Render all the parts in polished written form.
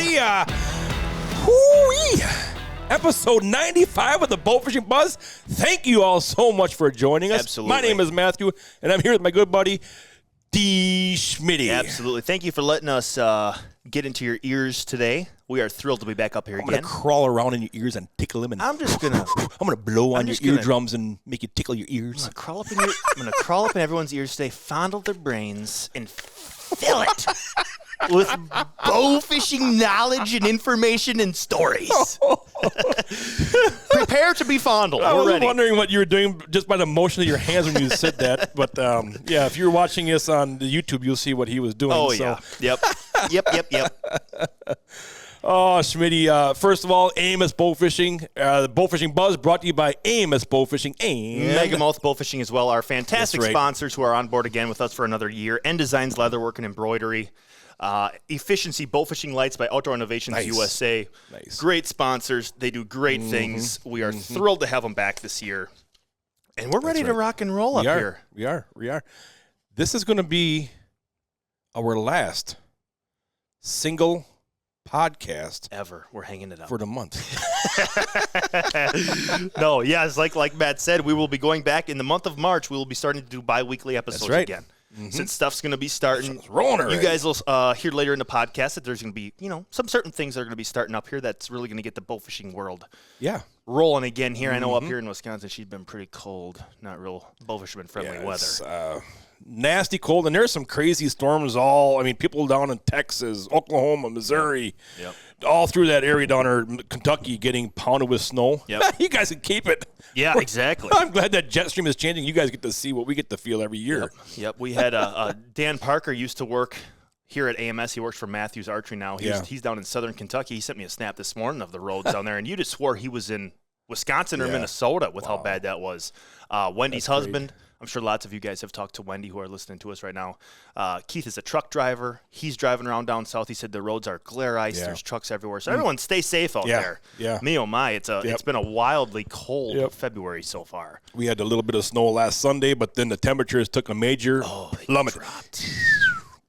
everybody. Hoo-wee. Episode 95 of the Bowfishing Buzz. Thank you all so much for joining us. Absolutely. My name is Matthew, and I'm here with my good buddy, Schmidty. Absolutely. Thank you for letting us get into your ears today. We are thrilled to be back up here I'm again. going to crawl around in your ears and tickle them. And I'm just going to... I'm going to blow on your eardrums and make you tickle your ears. I'm going to crawl up in everyone's ears today, fondle their brains, and fill it with bow fishing knowledge and information and stories. Prepare to be fondled. I was We're ready. wondering what you were doing just by the motion of your hands when you said that. But, yeah, if you're watching this on the YouTube, you'll see what he was doing. Oh, so. yeah. Yep. Oh, Schmidty, first of all, Amos Bowfishing. The Bowfishing Buzz brought to you by Amos Bowfishing and Megamouth Bowfishing as well, our fantastic That's right. sponsors who are on board again with us for another year. End Designs Leatherwork and Embroidery. Efficiency Bowfishing Lights by Outdoor Innovations USA. Nice. Great sponsors. They do great things. We are thrilled to have them back this year. And we're ready to rock and roll here. We are. This is going to be our last single podcast Ever. We're hanging it up. for the month. No, yes, like Matt said, we will be going back in the month of March. We will be starting to do bi-weekly episodes right. again. Since stuff's going to be starting. rolling You already. guys will hear later in the podcast that there's going to be, some certain things that are going to be starting up here that's really going to get the bowfishing world Yeah. rolling again here. I know up here in Wisconsin, she's been pretty cold, not real bowfisherman-friendly weather. It's nasty cold, and there's some crazy storms people down in Texas, Oklahoma, Missouri, Yep. all through that area down there, Kentucky, getting pounded with snow. Yep. You guys can keep it. Yeah, exactly. I'm glad that jet stream is changing. You guys get to see what we get to feel every year. Yep. We had Dan Parker used to work here at AMS. He works for Matthews Archery now. He's down in southern Kentucky. He sent me a snap this morning of the roads down there, and you just swore he was in Wisconsin or Minnesota with how bad that was. Wendy's husband, I'm sure lots of you guys have talked to Wendy who are listening to us right now. Keith is a truck driver. He's driving around down south. He said the roads are glare ice. Yeah. There's trucks everywhere. So everyone stay safe out there. Yeah. Me, oh my, it's been a wildly cold February so far. We had a little bit of snow last Sunday, but then the temperatures took a major plummet.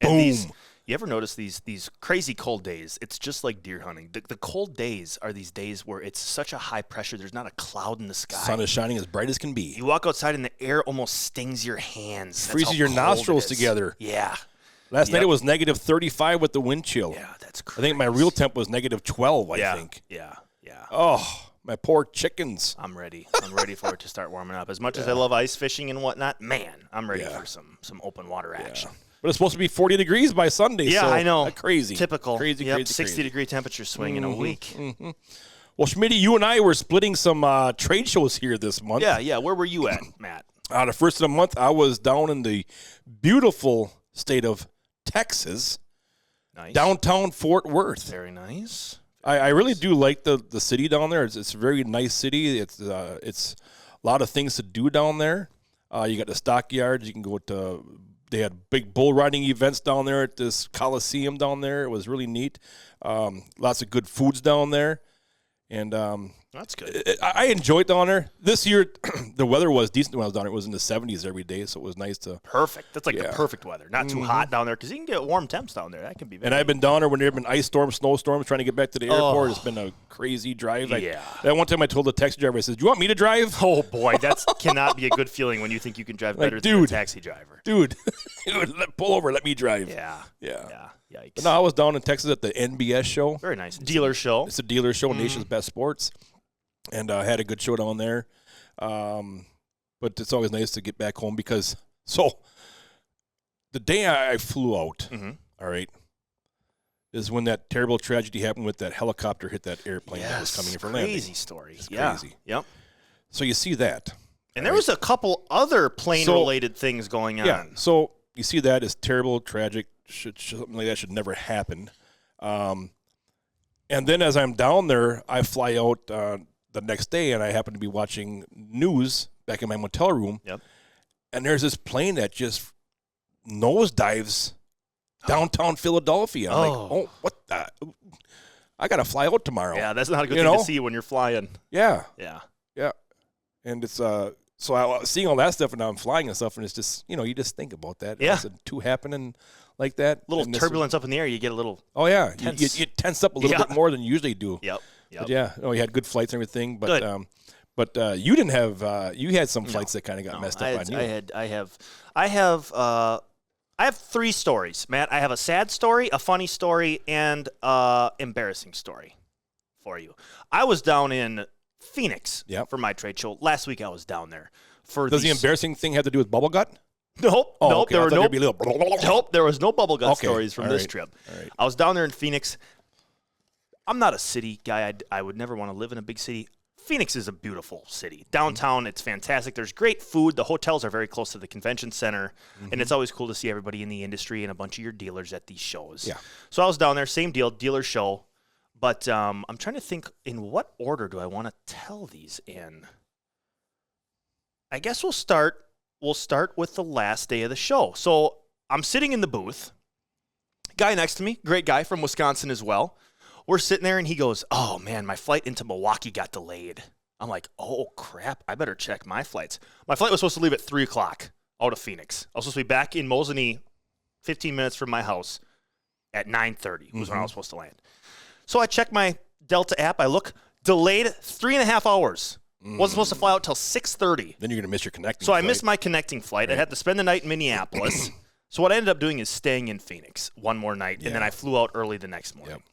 And Boom. you ever notice these crazy cold days? It's just like deer hunting. The cold days are these days where it's such a high pressure. There's not a cloud in the sky. Sun is shining as bright as can be. You walk outside and the air almost stings your hands. That's Freezes how your cold nostrils it is. together. Yeah. Last night it was negative 35 with the wind chill. Yeah, that's I crazy. think my real temp was negative 12, I think. Yeah. Oh, my poor chickens. I'm ready. I'm ready for it to start warming up. As much as I love ice fishing and whatnot, man, I'm ready for some open water action. But it's supposed to be 40 degrees by Sunday. Yeah, so I know. Crazy. Typical. Crazy. 60-degree temperature swing in a week. Well, Schmidty, you and I were splitting some trade shows here this month. Yeah. Where were you at, Matt? The first of the month, I was down in the beautiful state of Texas, Nice. downtown Fort Worth. Very nice. I really do like the city down there. It's a very nice city. It's a lot of things to do down there. You got the stockyards. You can go to. They had big bull riding events down there at this Coliseum down there. It was really neat. Lots of good foods down there, and That's good. I enjoyed down there. This year, the weather was decent when I was down there. It was in the 70s every day, so it was nice to. Perfect. That's like the perfect weather. Not too hot down there because you can get warm temps down there. That can be very And I've been down there when there have been ice storms, snowstorms, trying to get back to the airport. It's been a crazy drive. Yeah. That one time I told the taxi driver, I said, "Do you want me to drive?" Oh, boy. That cannot be a good feeling when you think you can drive better than a taxi driver. Dude, pull over, let me drive. Yeah. Yikes. But no, I was down in Texas at the NBS show. Very nice. Dealer show. It's a dealer show, Nation's Best Sports. And I had a good show down there. But it's always nice to get back home because, the day I flew out, all right, is when that terrible tragedy happened with that helicopter hit that airplane that was coming in for landing. Crazy story. It's yeah. crazy. Yep. So you see that. And there was a couple other plane-related things going on. Yeah, so you see that as terrible, tragic, something like that should never happen. And then as I'm down there, I fly out the next day, and I happen to be watching news back in my motel room. Yep. And there's this plane that just nosedives downtown Philadelphia. I'm like, oh, what the? I got to fly out tomorrow. Yeah, that's not a good thing to see when you're flying. Yeah. Yeah. Yeah. And it's So seeing all that stuff, and now I'm flying and stuff, and it's just, you just think about that. Yeah. Two happening like that. Little turbulence up in the air, you get a little. Oh yeah, tense. you tense up a little bit more than you usually do. Yep. But yeah. You had good flights and everything, but Good. but you didn't have. You had some flights that kind of got messed up on you. I have 3 stories, Matt. I have a sad story, a funny story, and embarrassing story for you. I was down in Phoenix for my trade show. Last week I was down there. Does the embarrassing thing have to do with bubble gut? Nope. Oh, okay. There were Nope, there was no bubble gut stories from this trip. All right. I was down there in Phoenix. I'm not a city guy. I would never want to live in a big city. Phoenix is a beautiful city. Downtown, it's fantastic. There's great food. The hotels are very close to the convention center, and it's always cool to see everybody in the industry and a bunch of your dealers at these shows. Yeah. So I was down there, same deal, dealer show. But I'm trying to think, in what order do I want to tell these in? I guess we'll start with the last day of the show. So I'm sitting in the booth. Guy next to me, great guy from Wisconsin as well. We're sitting there, and he goes, "Oh, man, my flight into Milwaukee got delayed." I'm like, "Oh, crap, I better check my flights." My flight was supposed to leave at 3 o'clock out of Phoenix. I was supposed to be back in Mosinee 15 minutes from my house at 9:30 was when I was supposed to land. So I check my Delta app. I look, delayed 3.5 hours. Wasn't supposed to fly out till 6:30. Then you're going to miss your connecting So flight. I missed my connecting flight. Right. I had to spend the night in Minneapolis. So what I ended up doing is staying in Phoenix one more night, and then I flew out early the next morning. Yep.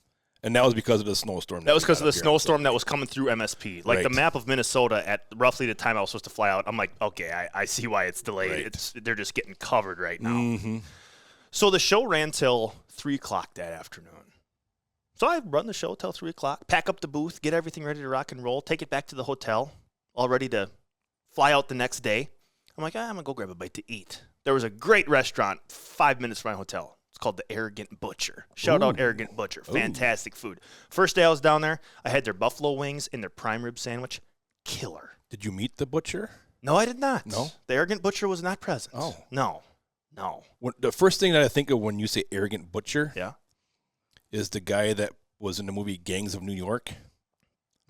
And that was because of the snowstorm. That was because of the snowstorm that was coming through MSP. Like the map of Minnesota at roughly the time I was supposed to fly out, I'm like, okay, I see why it's delayed. Right. They're just getting covered right now. So the show ran till 3 o'clock that afternoon. So I run the show till 3 o'clock, pack up the booth, get everything ready to rock and roll, take it back to the hotel, all ready to fly out the next day. I'm like, I'm going to go grab a bite to eat. There was a great restaurant 5 minutes from my hotel. It's called the Arrogant Butcher. Shout out Arrogant Butcher. Fantastic food. First day I was down there, I had their buffalo wings and their prime rib sandwich. Killer. Did you meet the butcher? No, I did not. No? The Arrogant Butcher was not present. Oh. No. The first thing that I think of when you say Arrogant Butcher is the guy that was in the movie Gangs of New York.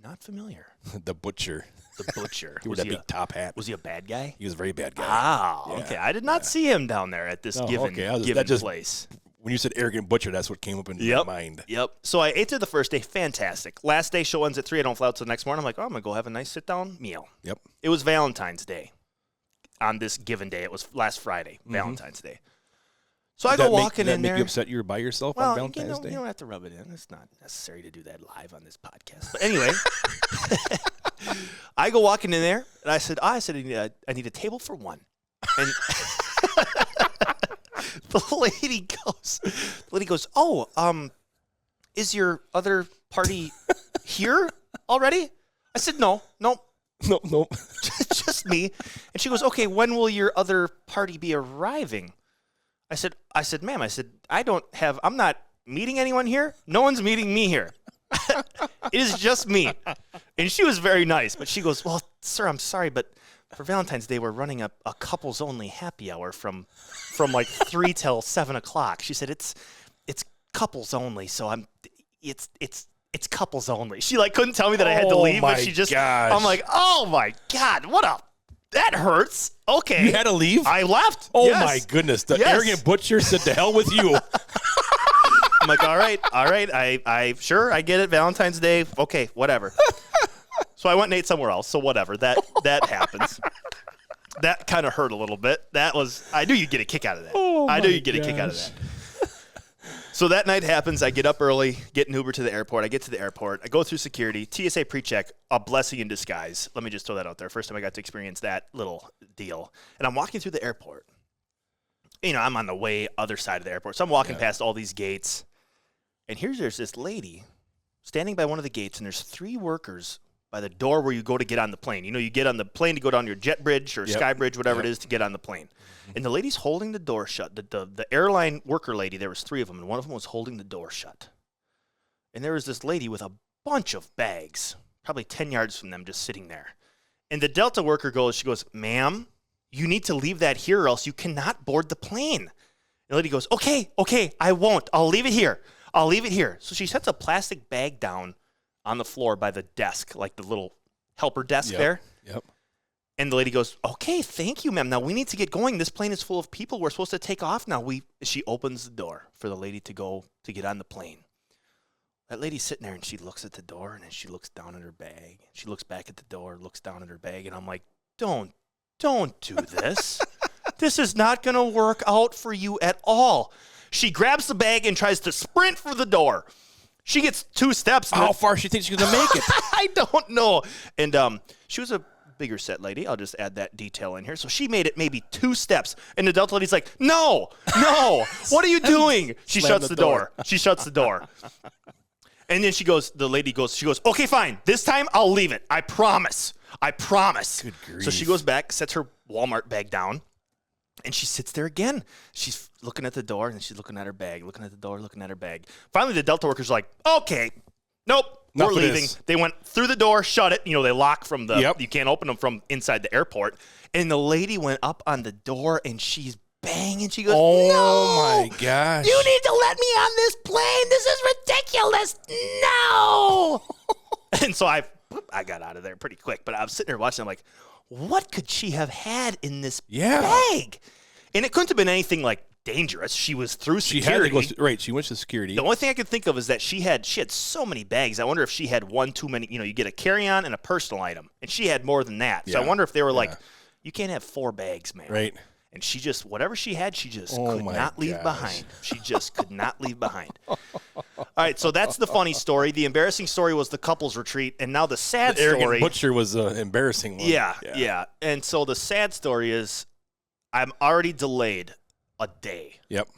Not familiar. The Butcher. The Butcher. He wore that big top hat. Was he a bad guy? He was a very bad guy. Okay. I did not see him down there at this given place. When you said Arrogant Butcher, that's what came up in my mind. Yep. So I ate there the first day. Fantastic. Last day, show ends at 3. I don't fly out till the next morning. I'm like, I'm going to go have a nice sit-down meal. Yep. It was Valentine's Day on this given day. It was last Friday, Valentine's Day. So I go walking in there. Make you upset you were by yourself on Valentine's Day? You don't have to rub it in. It's not necessary to do that live on this podcast. But anyway, I go walking in there, and I said, I need a table for one. And the lady goes, oh, is your other party here already? I said, no. Just me. And she goes, okay, when will your other party be arriving? I said, ma'am, I'm not meeting anyone here. No one's meeting me here. It is just me. And she was very nice, but she goes, well, sir, I'm sorry, but for Valentine's Day, we're running a couples only happy hour from like 3 till 7 o'clock. She said, it's couples only. So it's couples only. She couldn't tell me that I had to leave, but she just, I'm like, oh my God, that hurts. Okay. You had to leave? I left. Oh, my goodness. The Arrogant Butcher said, to hell with you. I'm like, all right. I get it. Valentine's Day. Okay, whatever. So I went and ate somewhere else. So whatever. That happens. That kind of hurt a little bit. I knew you'd get a kick out of that. I knew you'd get a kick out of that. So that night happens. I get up early, get an Uber to the airport. I get to the airport. I go through security. TSA pre-check, a blessing in disguise. Let me just throw that out there. First time I got to experience that little deal. And I'm walking through the airport. I'm on the other side of the airport. So I'm walking past all these gates. And there's this lady standing by one of the gates, and there's 3 workers by the door where you go to get on the plane. You get on the plane to go down your jet bridge or sky bridge, whatever it is, to get on the plane. And the lady's holding the door shut. The airline worker lady, there was 3 of them, and one of them was holding the door shut. And there was this lady with a bunch of bags, probably 10 yards from them, just sitting there. And the Delta worker she goes, ma'am, you need to leave that here or else you cannot board the plane. And the lady goes, okay, I won't. I'll leave it here. So she sets a plastic bag down on the floor by the desk, like the little helper desk there. Yep. And the lady goes, okay, thank you, ma'am. Now we need to get going. This plane is full of people. We're supposed to take off now. She opens the door for the lady to go to get on the plane. That lady's sitting there, and she looks at the door, and then she looks down at her bag. She looks back at the door, looks down at her bag, and I'm like, don't do this. This is not going to work out for you at all. She grabs the bag and tries to sprint for the door. She gets 2 steps. How far she thinks she's going to make it? I don't know. And she was a bigger set lady. I'll just add that detail in here. So she made it maybe 2 steps. And the Delta lady's like, no, what are you doing? She shuts the door. She shuts the door. And then the lady goes, okay, fine. This time I'll leave it. I promise. Good grief. So she goes back, sets her Walmart bag down, and she sits there again. She's looking at the door, and then she's looking at her bag, looking at the door, looking at her bag. Finally, the Delta worker's like, okay, nope. We're leaving. They went through the door, shut it. They lock from the, you can't open them from inside the airport. And the lady went up on the door, and she's banging. She goes, oh, my gosh. You need to let me on this plane. This is ridiculous. No. And so I got out of there pretty quick. But I was sitting there watching. I'm like, what could she have had in this bag? And it couldn't have been anything like dangerous. She was through security. She went to security. The only thing I could think of is that she had so many bags. I wonder if she had one too many. You get a carry-on and a personal item, and she had more than that. So I wonder if they were like, you can't have 4 bags, man. Right. And she just, whatever she had, she just could not leave behind. She just could not leave behind. All right, so that's the funny story. The embarrassing story was the couple's retreat, and now the sad story. Arrogant butcher was an embarrassing one. Yeah. And so the sad story is I'm already delayed a day. Yep.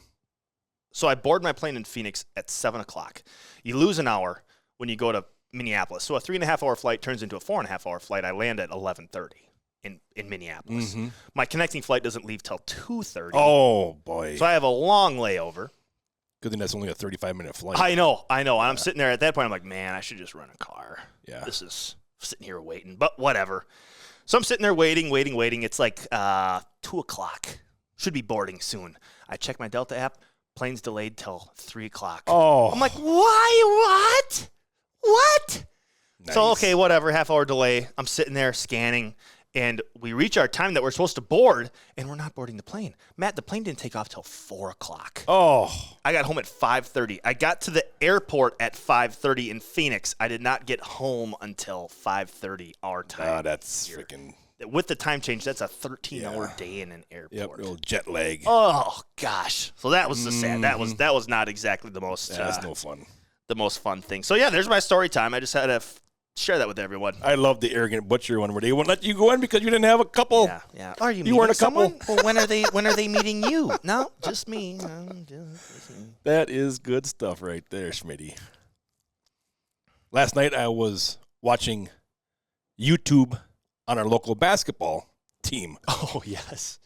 So I board my plane in Phoenix at 7 o'clock. You lose an hour when you go to Minneapolis. So a 3.5-hour flight turns into a 4.5-hour flight. I land at 11:30 in Minneapolis. Mm-hmm. My connecting flight doesn't leave till 2:30. Oh, boy. So I have a long layover. Good thing that's only a 35-minute flight. I know. And I'm sitting there at that point. I'm like, man, I should just rent a car. Yeah. This is sitting here waiting, but whatever. So I'm sitting there waiting. It's like 2 o'clock. Should be boarding soon. I check my Delta app. Plane's delayed till 3 o'clock. Oh. I'm like, why? What? Nice. So, okay, whatever. Half-hour delay. I'm sitting there scanning. And we reach our time that we're supposed to board, and we're not boarding the plane. Matt, the plane didn't take off till 4 o'clock. Oh. I got home at 5:30. I got to the airport at 5:30 in Phoenix. I did not get home until 5:30 our time. That's freaking... With the time change, that's a 13-hour day in an airport. Yep, little jet lag. Oh, gosh. So that was the sad. That was not exactly the most... That's no fun. The most fun thing. So, yeah, there's my story time. I just had to... share that with everyone. I love the arrogant butcher one where they won't let you go in because you didn't have a couple. Yeah. Are you weren't a someone? couple. Well, when are they meeting you? No, just me. That is good stuff right there, Schmidty. Last night I was watching YouTube on our local basketball team. Oh, yes.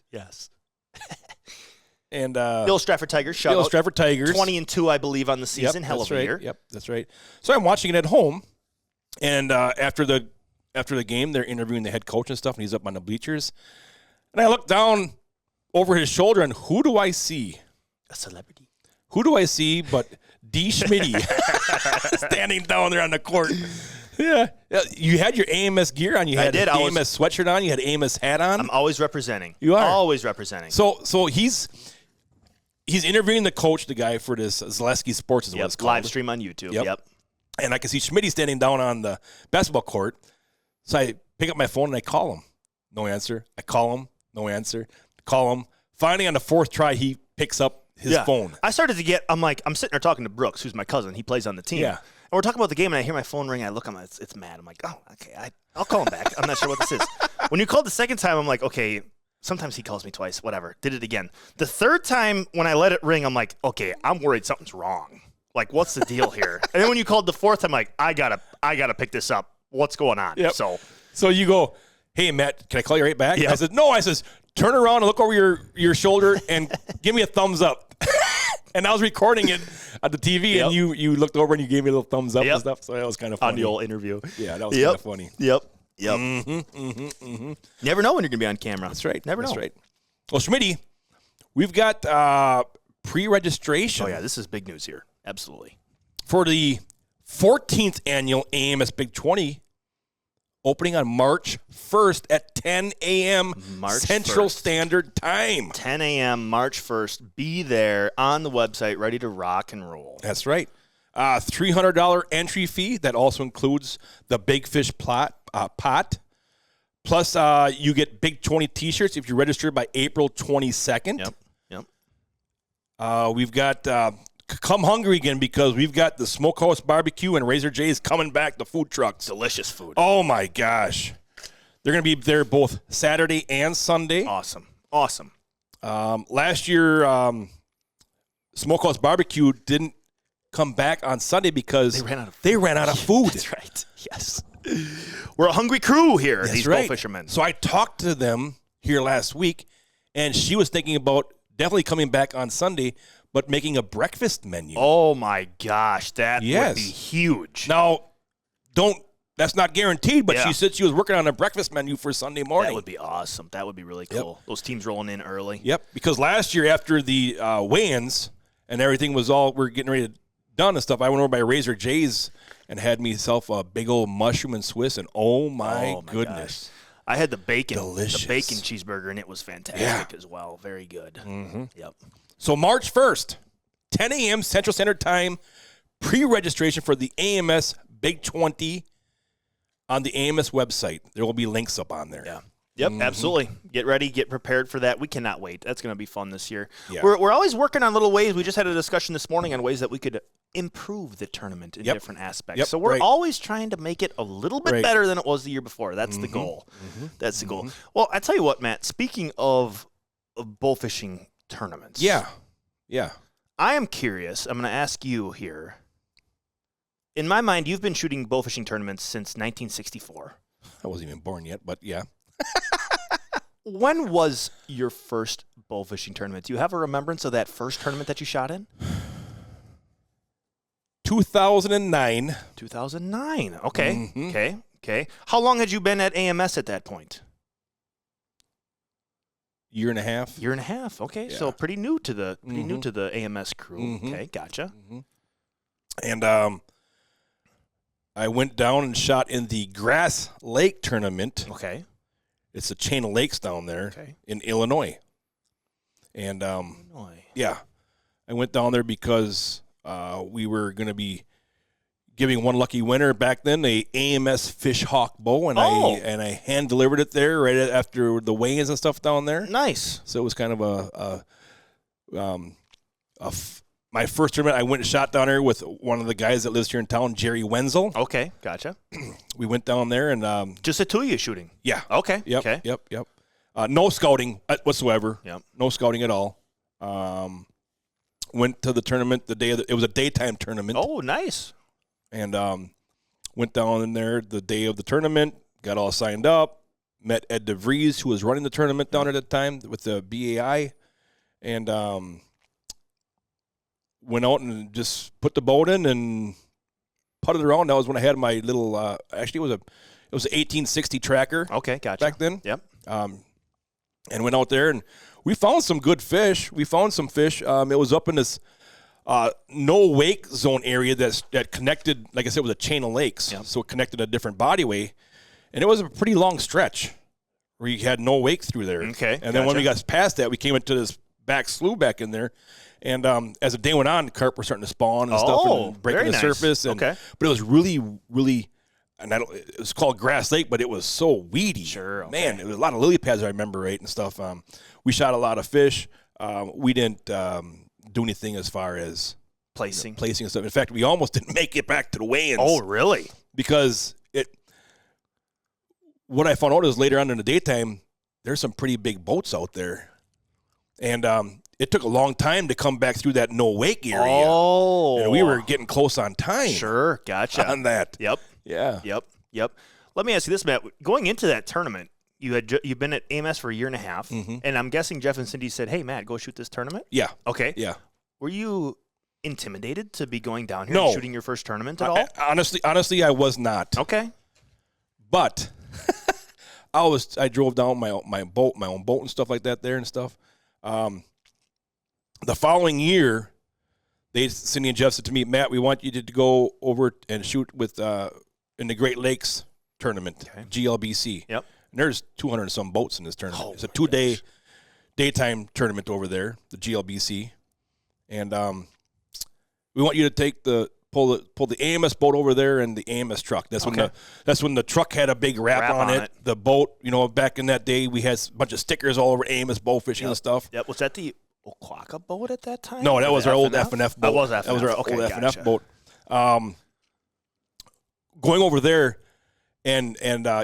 And Bill Stratford Tigers. Bill Stratford Tigers. 20-2, I believe, on the season. Hell of a year. Yep, that's right. So I'm watching it at home. And after the game, they're interviewing the head coach and stuff, and he's up on the bleachers. And I look down over his shoulder, and who do I see? A celebrity. Who do I see but D. Schmidty standing down there on the court? Yeah. You had your AMS gear on. You had an AMS sweatshirt on. You had AMS hat on. I'm always representing. You are. Always representing. So he's interviewing the coach, the guy for this Zaleski Sports is what it's called. Live stream on YouTube. Yep. And I can see Schmidty standing down on the basketball court. So I pick up my phone and I call him. No answer. I call him. No answer. Call him. Finally, on the 4th try, he picks up his phone. I started to get, I'm sitting there talking to Brooks, who's my cousin. He plays on the team. Yeah. And we're talking about the game, and I hear my phone ring. I look, it's Matt. I'm like, oh, okay. I'll call him back. I'm not sure what this is. When you called the second time, I'm like, okay, sometimes he calls me twice. Whatever. Did it again. The third time, when I let it ring, I'm like, okay, I'm worried something's wrong. Like, what's the deal here? And then when you called the 4th, I'm like, I gotta pick this up. What's going on? Yep. So you go, hey, Matt, can I call you right back? Yep. I said, no. I says, turn around and look over your shoulder and give me a thumbs up. And I was recording it at the TV, and you looked over and you gave me a little thumbs up and stuff. So that was kind of funny. On the old interview. Yeah, that was kind of funny. Yep. Never know when you're going to be on camera. That's right. Never know. That's right. Well, Schmidty, we've got pre-registration. Oh, yeah, this is big news here. Absolutely. For the 14th annual AMS Big 20 opening on March 1st at 10 a.m. March Central 1st. Standard Time. 10 a.m. March 1st. Be there on the website, ready to rock and roll. That's right. $300 entry fee. That also includes the Big Fish pot. Plus, you get Big 20 T-shirts if you register by April 22nd. Yep. We've got come hungry again because we've got the Smokehouse Barbecue and Razor J's coming back, the food trucks. Delicious food. Oh, my gosh. They're going to be there both Saturday and Sunday. Awesome. Last year, Smokehouse Barbecue didn't come back on Sunday because they ran out of food. That's right. Yes. We're a hungry crew here, these bow fishermen. So I talked to them here last week, and she was thinking about definitely coming back on Sunday, but making a breakfast menu. Oh, my gosh. That would be huge. Now, that's not guaranteed, but she said she was working on a breakfast menu for Sunday morning. That would be awesome. That would be really cool. Those teams rolling in early. Yep, because last year after the weigh-ins and everything was we're getting ready to done and stuff, I went over by Razor J's and had myself a big old mushroom and Swiss, and oh my goodness. Gosh. I had the bacon. Delicious. The bacon cheeseburger, and it was fantastic as well. Very good. Mm-hmm. Yep. So March 1st, 10 a.m. Central Standard Time, pre-registration for the AMS Big 20 on the AMS website. There will be links up on there. Yeah. Yep, absolutely. Get ready, get prepared for that. We cannot wait. That's going to be fun this year. Yeah. We're always working on little ways. We just had a discussion this morning on ways that we could improve the tournament in different aspects. Yep, so we're always trying to make it a little bit better than it was the year before. That's the goal. That's the goal. Well, I tell you what, Matt, speaking of bow fishing tournaments. Yeah. I am curious. I'm going to ask you here. In my mind, you've been shooting bow fishing tournaments since 1964. I wasn't even born yet, but yeah. When was your first bow fishing tournament? Do you have a remembrance of that first tournament that you shot in? 2009. 2009. Okay. Okay. How long had you been at AMS at that point? Year and a half. Okay. Yeah. So pretty new to the AMS crew. Okay, gotcha. And I went down and shot in the Grass Lake tournament. Okay. It's a chain of lakes down there in Illinois. And yeah, I went down there because we were going to be giving one lucky winner back then a AMS Fish Hawk bow, and I hand delivered it there right after the weigh-ins and stuff down there. Nice. So it was kind of my first tournament. I went and shot down there with one of the guys that lives here in town, Jerry Wenzel. Okay, gotcha. We went down there and just the two of you shooting. Yeah. Okay. Yep. Okay. Yep. No scouting whatsoever. Yep. No scouting at all. Went to the tournament the day it was a daytime tournament. Oh, nice. And went down in there the day of the tournament, got all signed up, met Ed DeVries, who was running the tournament down at the time with the BAI, and went out and just put the boat in and putted around. That was when I had my little actually it was an 1860 tracker. Okay, gotcha. Back then. Yep. And went out there and we found some good fish. We found some fish. It was up in this no wake zone area that connected, like I said, with a chain of lakes. Yep. So it connected a different bodyway. And it was a pretty long stretch where you had no wake through there. Okay. And then when we got past that, we came into this back slough back in there. And as the day went on, carp were starting to spawn and stuff and breaking the surface. And, But it was really, really, and it was called Grass Lake, but it was so weedy. Sure. Okay. Man, it was a lot of lily pads, I remember, right, and stuff. We shot a lot of fish. We didn't do anything as far as placing and stuff. In fact, we almost didn't make it back to the weigh-ins. Oh, really? Because what I found out is later on in the daytime, there's some pretty big boats out there. And it took a long time to come back through that no wake area. Oh. And we were getting close on time. Sure, gotcha. On that. Yep. Yeah. Yep. Let me ask you this, Matt. Going into that tournament, you've been at AMS for a year and a half, and I'm guessing Jeff and Cindy said, "Hey, Matt, go shoot this tournament." Yeah. Okay. Yeah. Were you intimidated to be going down here and shooting your first tournament at all? Honestly, I was not. Okay. But I drove down my own boat and stuff like that there and stuff. The following year, Cindy and Jeff said to me, "Matt, we want you to go over and shoot with in the Great Lakes tournament, GLBC. Yep. And there's 200 and some boats in this tournament. It's a 2-day daytime tournament over there, the GLBC. And we want you to pull the AMS boat over there and the AMS truck. That's when the truck had a big wrap on it. The boat, back in that day, we had a bunch of stickers all over AMS Bowfishing and stuff. Yep. Was that the Oquaka boat at that time? No, that was our old F&F boat. That was F&F. That was our old Gotcha. F&F boat. Going over there, and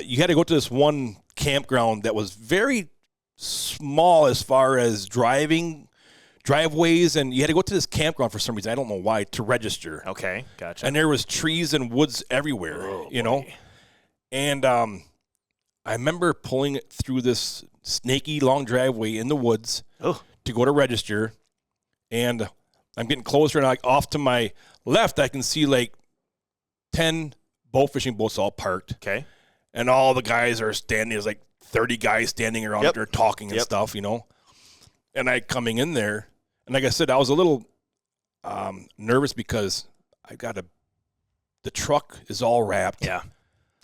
you had to go to this one campground that was very small as far as driveways, and you had to go to this campground for some reason. I don't know why, to register. Okay, gotcha. And there was trees and woods everywhere, boy. And I remember pulling it through this snaky long driveway in the woods to go to register, and I'm getting closer, and off to my left, I can see like 10 Bowfishing boats all parked. Okay. And all the guys are standing. There's like 30 guys standing around there talking and stuff, And I coming in there, and like I said, I was a little nervous because the truck is all wrapped. Yeah.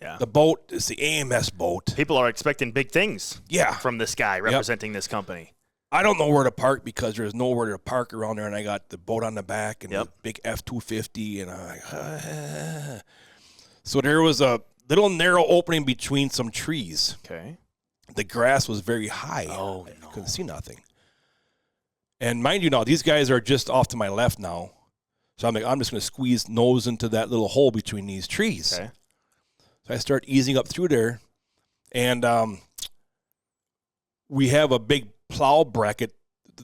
Yeah. The boat is the AMS boat. People are expecting big things from this guy representing this company. I don't know where to park because there's nowhere to park around there, and I got the boat on the back and the big F-250, and I'm like, So there was a little narrow opening between some trees. Okay. The grass was very high. Oh, I couldn't see nothing. And mind you, now these guys are just off to my left now. So I'm like, I'm just going to squeeze nose into that little hole between these trees. Okay. So I start easing up through there, and we have a big plow bracket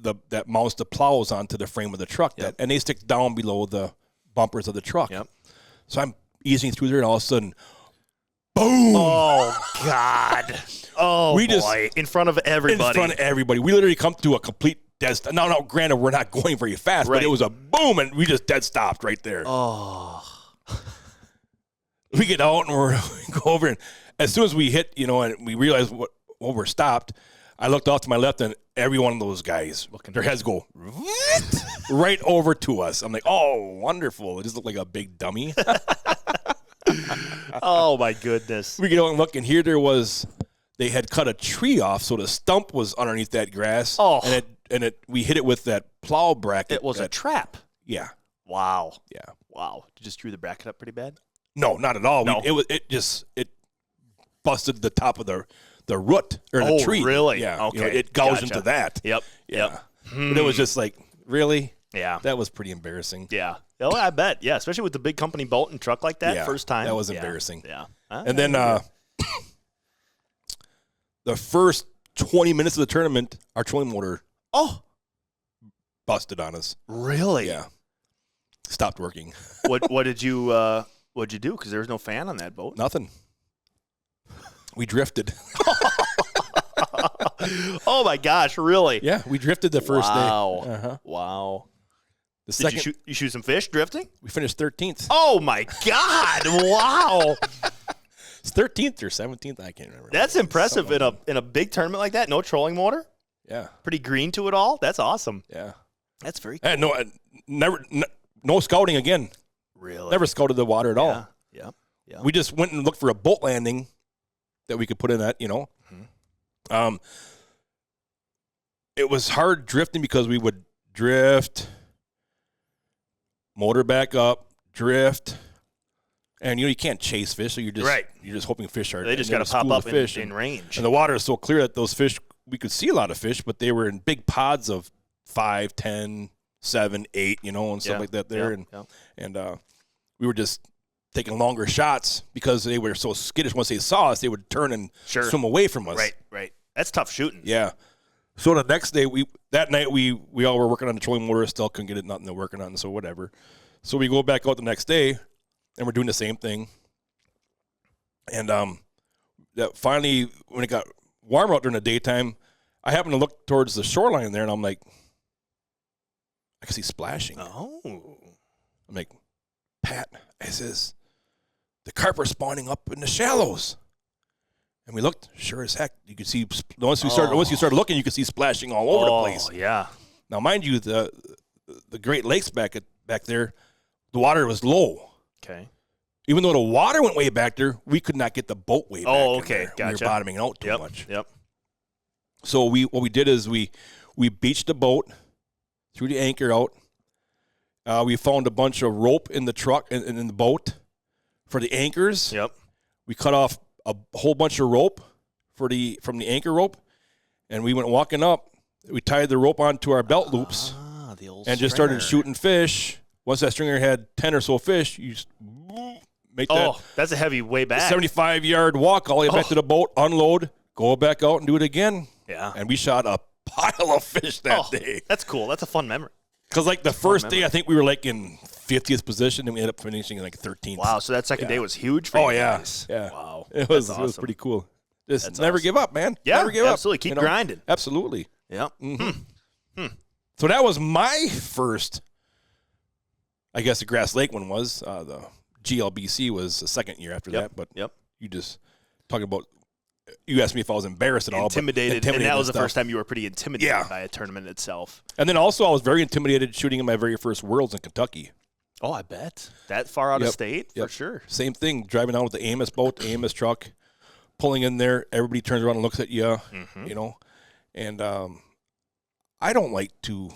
that mounts the plows onto the frame of the truck, and they stick down below the bumpers of the truck. Yep. So I'm easing through there, and all of a sudden, boom! Oh, God. Oh, boy. In front of everybody. In front of everybody. We literally come to a complete dead stop. Now, granted, we're not going very fast, but it was a boom, and we just dead stopped right there. Oh. We get out, and we go over, and as soon as we hit, and we realize what we're stopped, I looked off to my left, and every one of those guys, their heads go right over to us. I'm like, oh, wonderful. It just looked like a big dummy. Oh, my goodness. We get out and look, and here they had cut a tree off, so the stump was underneath that grass. Oh. And we hit it with that plow bracket. It was a trap. Yeah. Wow. Yeah. Wow. You just drew the bracket up pretty bad? No, not at all. No. It busted the top of the root or the tree. Really? Yeah. Okay. It gouged into that. Yep. Yeah. Yep. But it was just like, really? Yeah. That was pretty embarrassing. Yeah. Oh, I bet. Yeah, especially with the big company boat and truck like that first time. That was embarrassing. Yeah. And then the first 20 minutes of the tournament, our trolling motor busted on us. Really? Yeah. Stopped working. What did you do? Because there was no fan on that boat. Nothing. We drifted. Oh my gosh! Really? Yeah, we drifted the first day. Wow! Wow! The Did second, you shoot some fish drifting? we finished 13th. Oh my God! Wow! It's 13th or 17th. I can't remember. That's impressive in a big tournament like that. No trolling motor. Yeah. Pretty green to it all. That's awesome. Yeah. That's very cool. And no scouting again. Really? Never scouted the water at all. Yeah. Yeah. We just went and looked for a boat landing that we could put in that, Mm-hmm. It was hard drifting because we would drift, motor back up, drift, and you can't chase fish, so you're just hoping fish are. They just got to pop up in range. And the water is so clear that those fish, we could see a lot of fish, but they were in big pods of 5, 10, 7, 8, and stuff like that there, and we were just taking longer shots because they were so skittish. Once they saw us, they would turn and swim away from us. Right. That's tough shooting. Yeah. So the next day, that night we all were working on the trolling motor, still couldn't get it, nothing to working on, so whatever. So we go back out the next day, and we're doing the same thing. And that finally, when it got warmer out during the daytime, I happened to look towards the shoreline there, and I'm like, I can see splashing. Oh. I'm like, Pat, I says, the carp are spawning up in the shallows. And we looked, sure as heck, you could see, once you started looking, you could see splashing all over the place. Oh, yeah. Now, mind you, the Great Lakes back there, the water was low. Okay. even though the water went way back there, we could not get the boat way back. Oh, okay, in there. gotcha. We were bottoming out too much. Yep. So what we did is we beached the boat, threw the anchor out. We found a bunch of rope in the truck and in the boat for the anchors. Yep. We cut off a whole bunch of rope from the anchor rope, and we went walking up. We tied the rope onto our belt loops the old and just started shooting fish. Once that stringer had 10 or so fish, you just make that that's a heavy way back. 75-yard walk all the way back to the boat, unload, go back out and do it again. Yeah. And we shot a pile of fish that day. That's cool. That's a fun memory. Because, like, the first day, I think we were, like, in 50th position, and we ended up finishing in, like, 13th. Wow, so that second day was huge for you guys. Yeah. Wow. It was pretty cool. Just never give up, man. Yeah, never give up. Absolutely. Keep grinding. Absolutely. Yeah. Mm-hmm. So that was my first, I guess the Grass Lake one was. The GLBC was the second year after that. But you just talking about, you asked me if I was embarrassed at all. Intimidated, and that was the first time you were pretty intimidated by a tournament itself. And then also I was very intimidated shooting in my very first Worlds in Kentucky. Oh, I bet. That far out of state? For sure. Same thing, driving out with the Amos boat, the Amos truck, pulling in there, everybody turns around and looks at you, you know. And I don't like to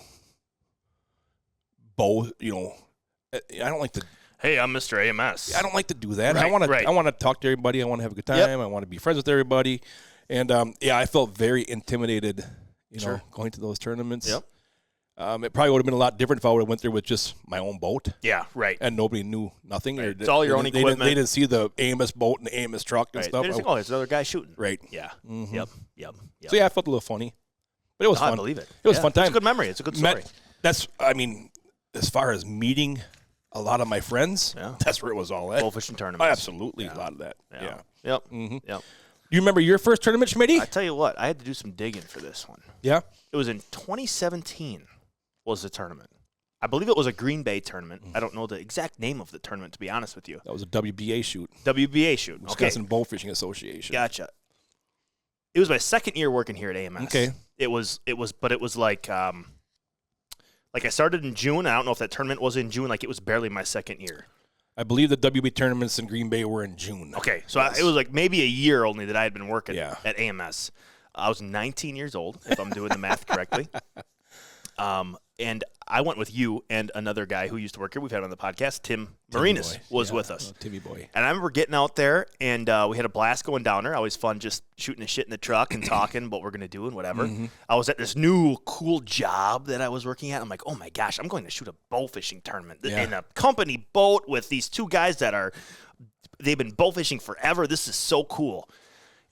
I don't like to. Hey, I'm Mr. AMS. I don't like to do that. Right, I want to talk to everybody. I want to have a good time. I want to be friends with everybody. And I felt very intimidated, know, going to those tournaments. Yep. It probably would have been a lot different if I would have went there with just my own boat. Yeah, right. And nobody knew nothing. Right. It's all your own equipment. They didn't see the Amos boat and the Amos truck and stuff. They just think, there's another guy shooting. Right. Yeah. Mm-hmm. Yep. So, I felt a little funny. But it was fun. I believe it. It was a fun time. It's a good memory. It's a good story. As far as meeting a lot of my friends, that's where it was all at. Bowfishing tournaments. Oh, absolutely. A lot of that. Yeah. Yep. Mm-hmm. Yep. You remember your first tournament, Schmidty? I tell you what, I had to do some digging for this one. Yeah? It was in 2017 was the tournament. I believe it was a Green Bay tournament. I don't know the exact name of the tournament, to be honest with you. That was a WBA shoot. WBA shoot. Wisconsin Bowfishing Association. Gotcha. It was my second year working here at AMS. Okay. It was like I started in June. I don't know if that tournament was in June. Like, it was barely my second year. I believe the WBA tournaments in Green Bay were in June. Okay, so it was like maybe a year only that I had been working at AMS. I was 19 years old, if I'm doing the math correctly. And I went with you and another guy who used to work here. We've had on the podcast, Tim Marinas, was with us. Timmy boy. And I remember getting out there, and we had a blast going down there. Always fun just shooting the shit in the truck and talking what we're going to do and whatever. Mm-hmm. I was at this new cool job that I was working at. I'm like, oh, my gosh, I'm going to shoot a bowfishing tournament in a company boat with these two guys they've been bowfishing forever. This is so cool.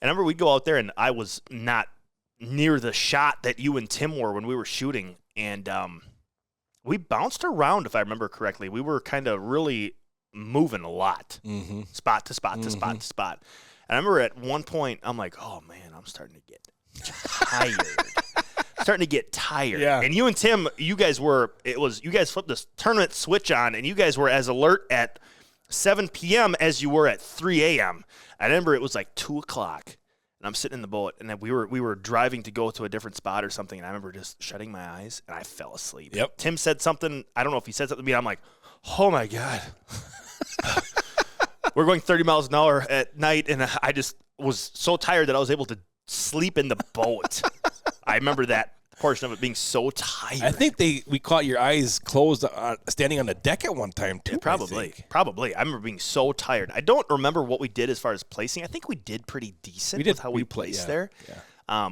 And I remember we'd go out there, and I was not near the shot that you and Tim were when we were shooting. And we bounced around, if I remember correctly. We were kind of really moving a lot, spot to spot to spot to spot. And I remember at one point, I'm like, oh, man, I'm starting to get tired. Yeah. And you and Tim, you guys flipped this tournament switch on, and you guys were as alert at 7 p.m. as you were at 3 a.m. I remember it was like 2 o'clock. And I'm sitting in the boat, and then we were driving to go to a different spot or something, and I remember just shutting my eyes, and I fell asleep. Yep. Tim said something. I don't know if he said something to me. I'm like, oh, my God. We're going 30 miles an hour at night, and I just was so tired that I was able to sleep in the boat. I remember that portion of it being so tired. I think we caught your eyes closed standing on the deck at one time, too. Probably. I remember being so tired. I don't remember what we did as far as placing. I think we did pretty decent with how we placed there. Yeah.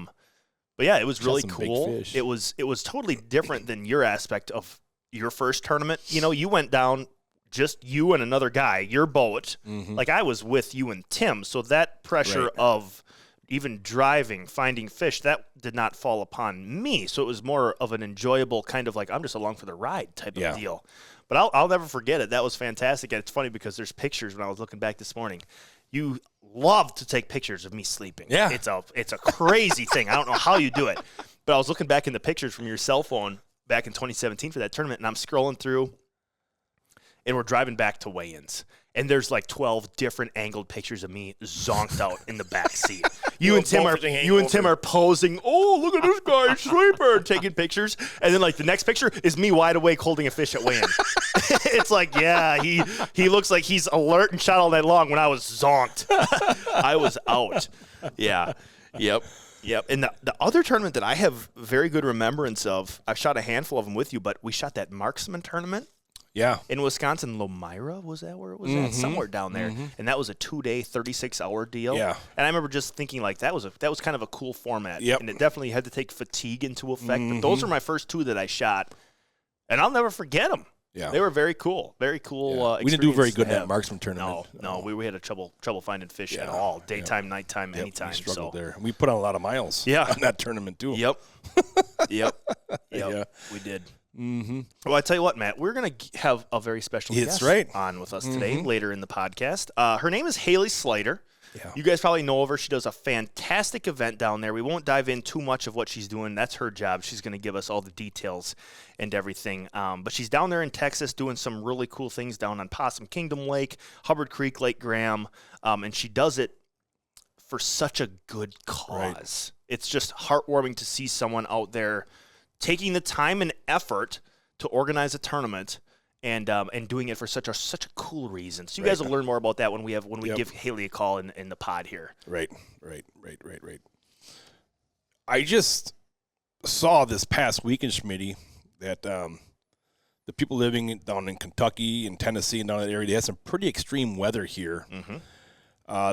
But yeah, it was really cool. It was totally different than your aspect of your first tournament. You know, you went down just you and another guy, your boat. Mm-hmm. Like, I was with you and Tim, so that pressure of even driving, finding fish, that did not fall upon me. So it was more of an enjoyable kind of like, I'm just along for the ride type of deal. But I'll never forget it. That was fantastic. And it's funny because there's pictures when I was looking back this morning. You love to take pictures of me sleeping. Yeah. It's a crazy thing. I don't know how you do it. But I was looking back in the pictures from your cell phone back in 2017 for that tournament, and I'm scrolling through, and we're driving back to weigh-ins. And there's like 12 different angled pictures of me zonked out in the back seat. You and Tim are posing. Oh, look at this guy, sleeper, taking pictures. And then like the next picture is me wide awake holding a fish at weigh-in. It's like, yeah, he looks like he's alert and shot all night long when I was zonked. I was out. Yeah. Yep. And the other tournament that I have very good remembrance of, I've shot a handful of them with you, but we shot that marksman tournament. Yeah. In Wisconsin, Lomira, was that where it was at? Somewhere down there. And that was a 2-day, 36-hour deal. Yeah. And I remember just thinking, like, that was kind of a cool format. Yep. And it definitely had to take fatigue into effect. But those are my first 2 that I shot. And I'll never forget them. Yeah. They were very cool. Very cool. Yeah. We didn't do very good in that marksman tournament. No, we had a trouble finding fish at all. Daytime, nighttime, anytime. We struggled there. We put on a lot of miles on that tournament, too. Yep. Yeah. We did. Well, I tell you what, Matt, we're going to have a very special guest on with us today, later in the podcast. Her name is Haylie Slater. Yeah. You guys probably know of her. She does a fantastic event down there. We won't dive in too much of what she's doing. That's her job. She's going to give us all the details and everything. But she's down there in Texas doing some really cool things down on Possum Kingdom Lake, Hubbard Creek, Lake Graham, and she does it for such a good cause. Right. It's just heartwarming to see someone out there taking the time and effort to organize a tournament and doing it for such a cool reason. So you guys will learn more about that when we give Haylie a call in the pod here. Right. I just saw this past weekend, Schmidty, that the people living down in Kentucky and Tennessee and down in that area, they had some pretty extreme weather here.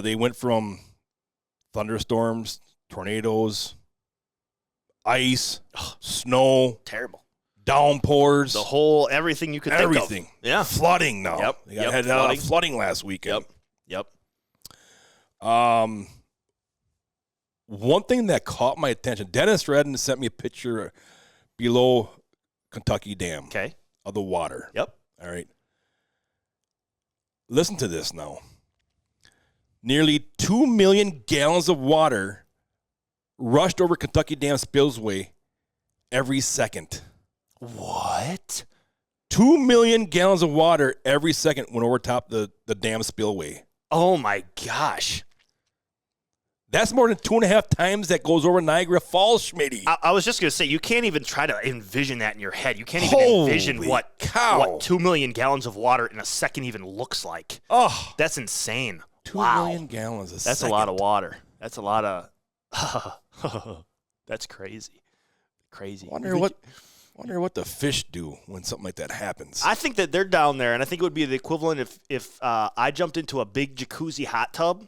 They went from thunderstorms, tornadoes, ice, snow. Terrible. Downpours. The whole, everything you could think of. Everything. Yeah. Flooding now. Yep. They had flooding last weekend. Yep. One thing that caught my attention, Dennis Redden sent me a picture below Kentucky Dam of the water. Yep. All right. Listen to this now. Nearly 2 million gallons of water rushed over Kentucky Dam spillway every second. What? 2 million gallons of water every second went over top the dam spillway. Oh, my gosh. That's more than 2.5 times that goes over Niagara Falls, Schmidty. I was just going to say, you can't even try to envision that in your head. You can't even envision what 2 million gallons of water in a second even looks like. Oh. That's insane. 2 million gallons a second. That's a lot of water. That's a lot of... That's crazy. Wonder what the fish do when something like that happens. I think that they're down there, and I think it would be the equivalent if I jumped into a big jacuzzi hot tub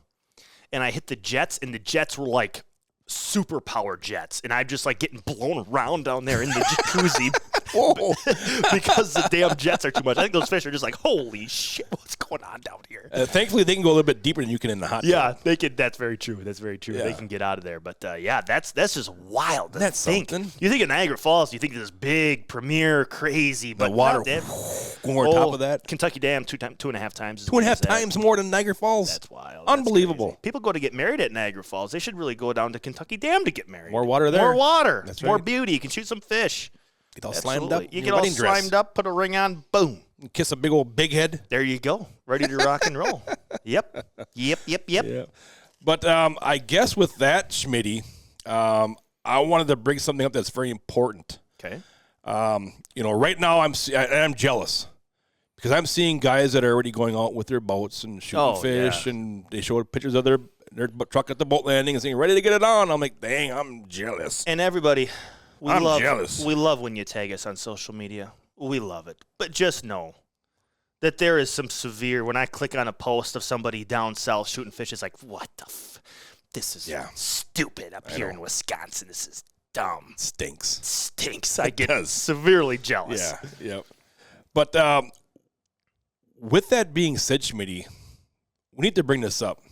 and I hit the jets, and the jets were like super power jets, and I'm just like getting blown around down there in the jacuzzi because the damn jets are too much. I think those fish are just like, holy shit, what's going on down here? Thankfully, they can go a little bit deeper than you can in the hot tub. Yeah, they can. That's very true. Yeah. They can get out of there. But that's just wild. That's something. You think of Niagara Falls, you think of this big, premier, crazy, but the water going over top of that. Kentucky Dam 2.5 times. 2.5 times more than Niagara Falls. That's wild. Unbelievable. That's people go to get married at Niagara Falls. They should really go down to Kentucky Dam to get married. More water there. More water. That's more right. beauty. You can shoot some fish. Get all slimed up. You get all slimed up, put a ring on, boom. Kiss a big old big head. There you go. Ready to rock and roll. Yep. Yeah. But I guess with that, Schmidty, I wanted to bring something up that's very important. Okay. Right now I'm jealous because I'm seeing guys that are already going out with their boats and shooting fish, and they show pictures of their truck at the boat landing and saying, ready to get it on. I'm like, dang, I'm jealous. And everybody... I'm jealous. We love when you tag us on social media. We love it. But just know that there is some severe, when I click on a post of somebody down south shooting fish, it's like, what the this is stupid up here in Wisconsin. This is dumb. Stinks. I get severely jealous. Yeah. But with that being said, Schmidty, we need to bring this up.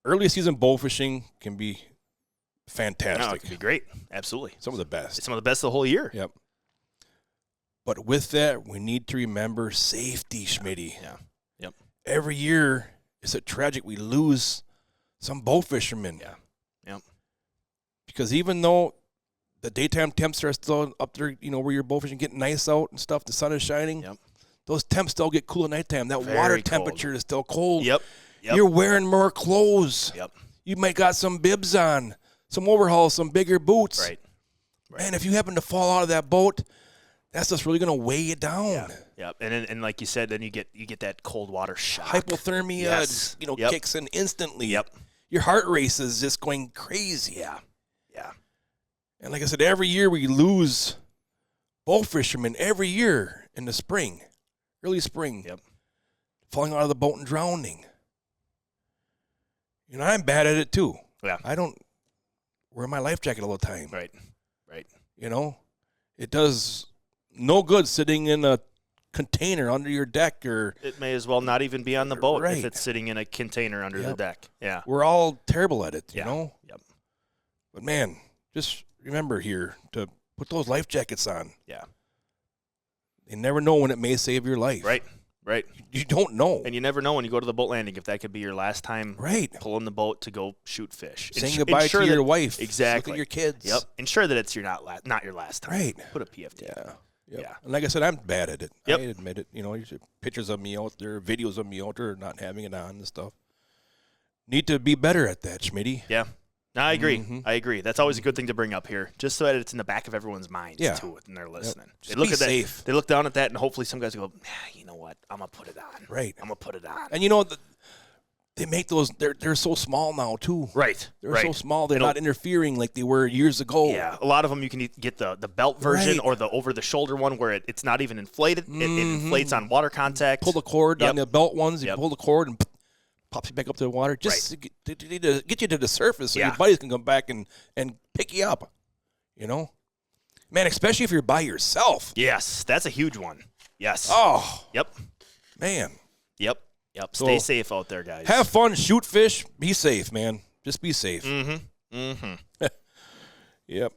Early season bowfishing can be fantastic. No, it can be great. Absolutely. Some of the best. It's some of the best of the whole year. Yep. But with that, we need to remember safety, Schmidty. Yeah. Yep. Every year, it's a tragic. We lose some bow fishermen. Yeah. Yep. Because even though the daytime temps are still up there, where you're bow fishing, getting nice out and stuff, the sun is shining, those temps still get cool at nighttime. That water temperature is still cold. Yep. You're wearing more clothes. Yep. You might got some bibs on, some overalls, some bigger boots. Right. Man, if you happen to fall out of that boat, That's what's really going to weigh you down. Yep. And like you said, then you get that cold water shock. Hypothermia, kicks in instantly. Yep. Your heart race is just going crazy. Yeah. And like I said, every year we lose bow fishermen every year in the spring, early spring. Yep. Falling out of the boat and drowning. I'm bad at it too. Yeah. I don't wear my life jacket all the time. Right. It does no good sitting in a container under your deck, or it may as well not even be on the boat right. if it's sitting in a container under the deck. Yeah. We're all terrible at it, you know? Yep. But man, just remember here to put those life jackets on. Yeah. You never know when it may save your life. Right. You don't know. And you never know when you go to the boat landing if that could be your last time pulling the boat to go shoot fish. Saying goodbye to your wife. Exactly. Look at your kids. Yep. Ensure that it's not your last time. Right. Put a PFT. Yeah. Yep. Yeah. And like I said, I'm bad at it. Yep. I admit it. There's pictures of me out there, videos of me out there not having it on and stuff. Need to be better at that, Schmidty. Yeah. No, I agree. Mm-hmm. I agree. That's always a good thing to bring up here, just so that it's in the back of everyone's minds too when they're listening. Just they look be at that. safe. They look down at that, and hopefully some guys go, you know what? I'm gonna put it on. Right. I'm gonna put it on. And they make those. They're so small now too. Right. They're so small. They're not interfering like they were years ago. Yeah. A lot of them you can get the belt version or the over the shoulder one where it's not even inflated. It inflates on water contact. Pull the cord on the belt ones. You pull the cord and pops you back up to the water just to get you to the surface so your buddies can come back and pick you up. Man, especially if you're by yourself. Yes, that's a huge one. Yes. Oh. Yep. Man. Yep. Stay safe out there, guys. Have fun, shoot fish, be safe, man. Just be safe. Yep.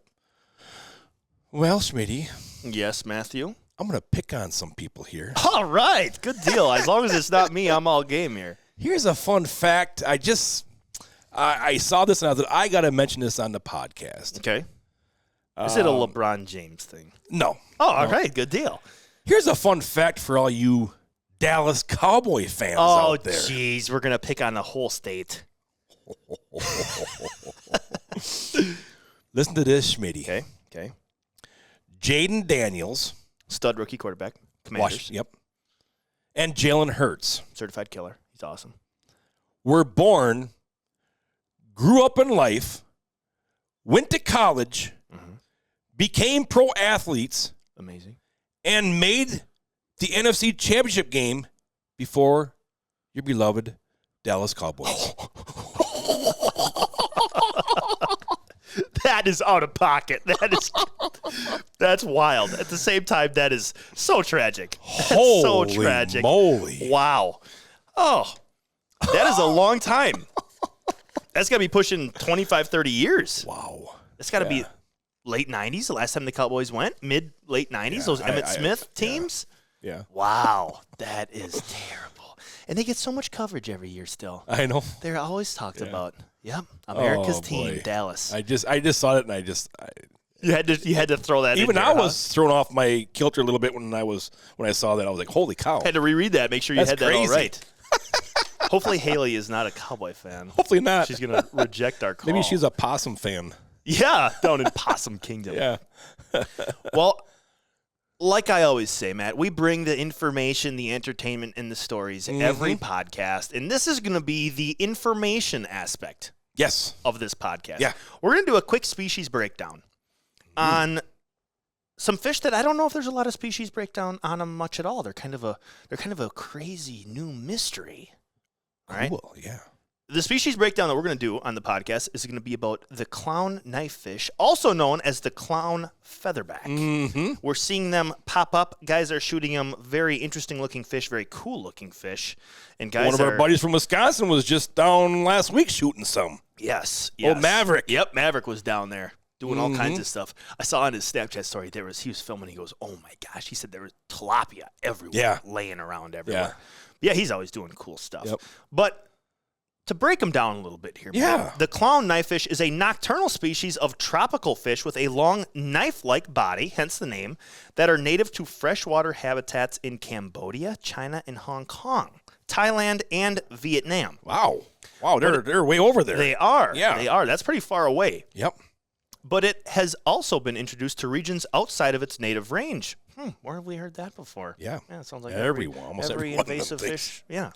Well, Schmidty. Yes, Matthew. I'm going to pick on some people here. All right. Good deal. As long as it's not me, I'm all game here. Here's a fun fact. I saw this and I was like, I got to mention this on the podcast. Okay. Is it a LeBron James thing? No. Oh, all right. Good deal. Here's a fun fact for all you Dallas Cowboy fans out there. Oh, jeez. We're going to pick on the whole state. Listen to this, Schmidty. Okay. Jaden Daniels. Stud rookie quarterback. Commanders. Yep. And Jalen Hurts. Certified killer. He's awesome. Were born, grew up in life, went to college, became pro athletes. Amazing. And made the NFC Championship game before your beloved Dallas Cowboys. That is out of pocket. That's wild. At the same time, that is so tragic. Holy so tragic. Moly. Wow. Oh, that is a long time. That's got to be pushing 25, 30 years. Wow. That's got to be late 90s, the last time the Cowboys went. Late 90s, those Emmitt Smith teams. Yeah. Wow. That is terrible. And they get so much coverage every year still. I know. They're always talked about. Yep. America's team, Dallas. I just saw it and you had to throw that in. Even I was thrown off my kilter a little bit when I saw that. I was like, holy cow. Had to reread that, make sure you had that all crazy. right. Hopefully Haylie is not a Cowboy fan. Hopefully not. She's going to reject our call. Maybe she's a possum fan. Yeah, down in Possum Kingdom. Yeah. Well, like I always say, Matt, we bring the information, the entertainment, and the stories every podcast, and this is going to be the information aspect of this podcast. Yeah. We're going to do a quick species breakdown on some fish that I don't know if there's a lot of species breakdown on them much at all. They're kind of a crazy new mystery. All right? Cool, yeah. The species breakdown that we're going to do on the podcast is going to be about the clown knifefish, also known as the clown featherback. We're seeing them pop up. Guys are shooting them. Very interesting-looking fish, very cool-looking fish. And guys, one of our buddies from Wisconsin was just down last week shooting some. Yes. Oh, Maverick. Yep, Maverick was down there doing all kinds of stuff. I saw on his Snapchat story he was filming. He goes, "Oh my gosh!" He said there was tilapia everywhere, laying around everywhere. Yeah, he's always doing cool stuff. Yep. But to break them down a little bit here, the clown knifefish is a nocturnal species of tropical fish with a long knife-like body, hence the name, that are native to freshwater habitats in Cambodia, China, and Hong Kong, Thailand, and Vietnam. Wow, they're way over there. They are. Yeah. They are. That's pretty far away. Yep. but it has also been introduced to regions outside of its native range. Where have we heard that before? Yeah. It sounds like almost every every invasive fish. Yeah.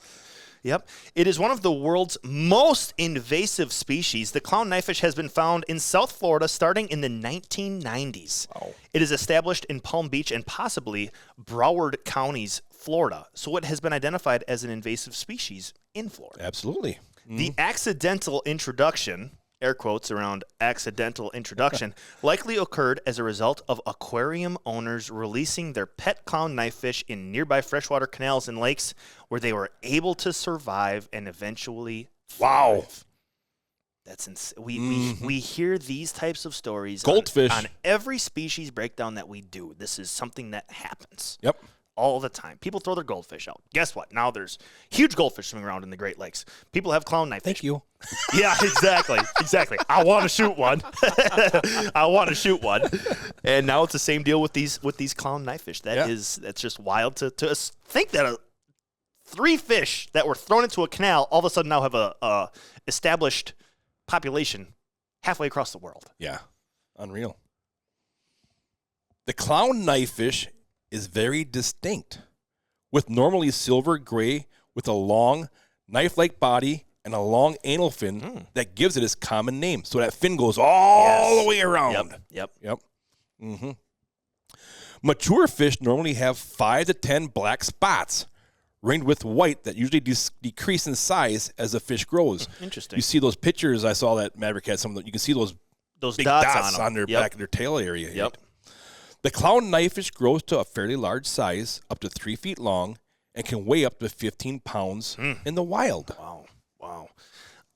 Yep. It is one of the world's most invasive species. The clown knifefish has been found in South Florida starting in the 1990s. Wow. It is established in Palm Beach and possibly Broward counties, Florida. So it has been identified as an invasive species in Florida. Absolutely. The accidental introduction, air quotes around accidental introduction, likely occurred as a result of aquarium owners releasing their pet clown knifefish in nearby freshwater canals and lakes where they were able to survive and eventually thrive. Wow. That's insane. We hear these types of stories Goldfish. on every species breakdown that we do. This is something that happens. Yep. All the time. People throw their goldfish out. Guess what? Now there's huge goldfish swimming around in the Great Lakes. People have clown knifefish. Thank you. Yeah, exactly. Exactly. I want to shoot one. I want to shoot one. And now it's the same deal with these clown knifefish. That's just wild to think that 3 fish that were thrown into a canal all of a sudden now have a established population halfway across the world. Yeah. Unreal. The clown knifefish is very distinct, with normally silver gray with a long knife-like body and a long anal fin that gives it its common name. So that fin goes all the way around. Yep. Mm-hmm. Mature fish normally have 5 to 10 black spots ringed with white that usually decrease in size as the fish grows. Interesting. You see those pictures, I saw that Maverick had some of them. You can see those big dots on their back, their tail area. Yep. The clown knifefish grows to a fairly large size, up to 3 feet long, and can weigh up to 15 pounds in the wild. Wow.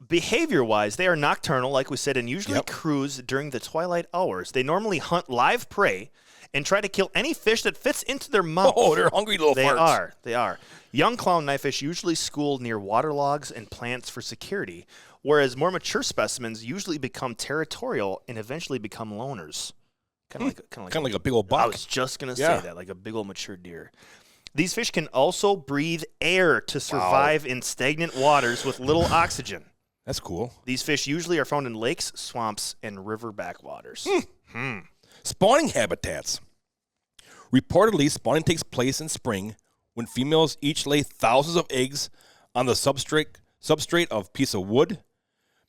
Behavior-wise, they are nocturnal, like we said, and usually cruise during the twilight hours. They normally hunt live prey and try to kill any fish that fits into their mouth. Oh, they're hungry little farts. They are. Young clown knifefish usually school near waterlogs and plants for security, whereas more mature specimens usually become territorial and eventually become loners. Kind of like a big old buck. I was just going to say that, like a big old mature deer. These fish can also breathe air to survive in stagnant waters with little oxygen. That's cool. These fish usually are found in lakes, swamps, and river backwaters. Spawning habitats. Reportedly, spawning takes place in spring when females each lay thousands of eggs on the substrate of piece of wood.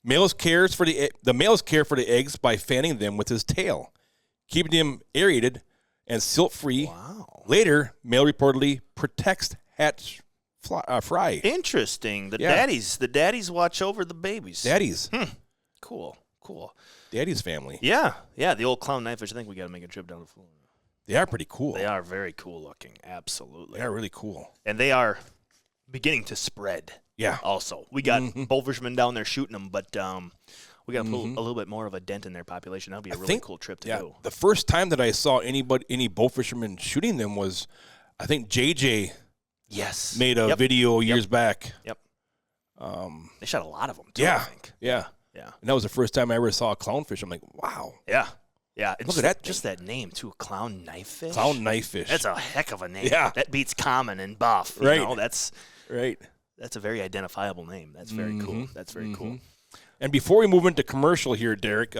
The males care for the eggs by fanning them with his tail, keeping them aerated and silt-free. Wow. Later, male reportedly protects hatch fry. Interesting. The daddies watch over the babies. Daddies. Cool. Daddy's family. Yeah. The old clown knifefish. I think we got to make a trip down to Florida. They are pretty cool. They are very cool looking. Absolutely. They are really cool. And they are beginning to spread. Yeah. Also, we got bowfishermen down there shooting them, but we got to put a little bit more of a dent in their population. That'll be a really cool trip to do. The first time that I saw any bowfishermen shooting them was, I think JJ. Yes. Made a video years back. Yep. They shot a lot of them too, I think. Yeah. And that was the first time I ever saw a clownfish. I'm like, wow. Yeah. Look at that. Just that name too, clown knifefish. Clown knifefish. That's a heck of a name. Yeah. That beats common and buff. Right. You know, that's right. That's a very identifiable name. That's very cool. That's very cool. And before we move into commercial here, Derrick,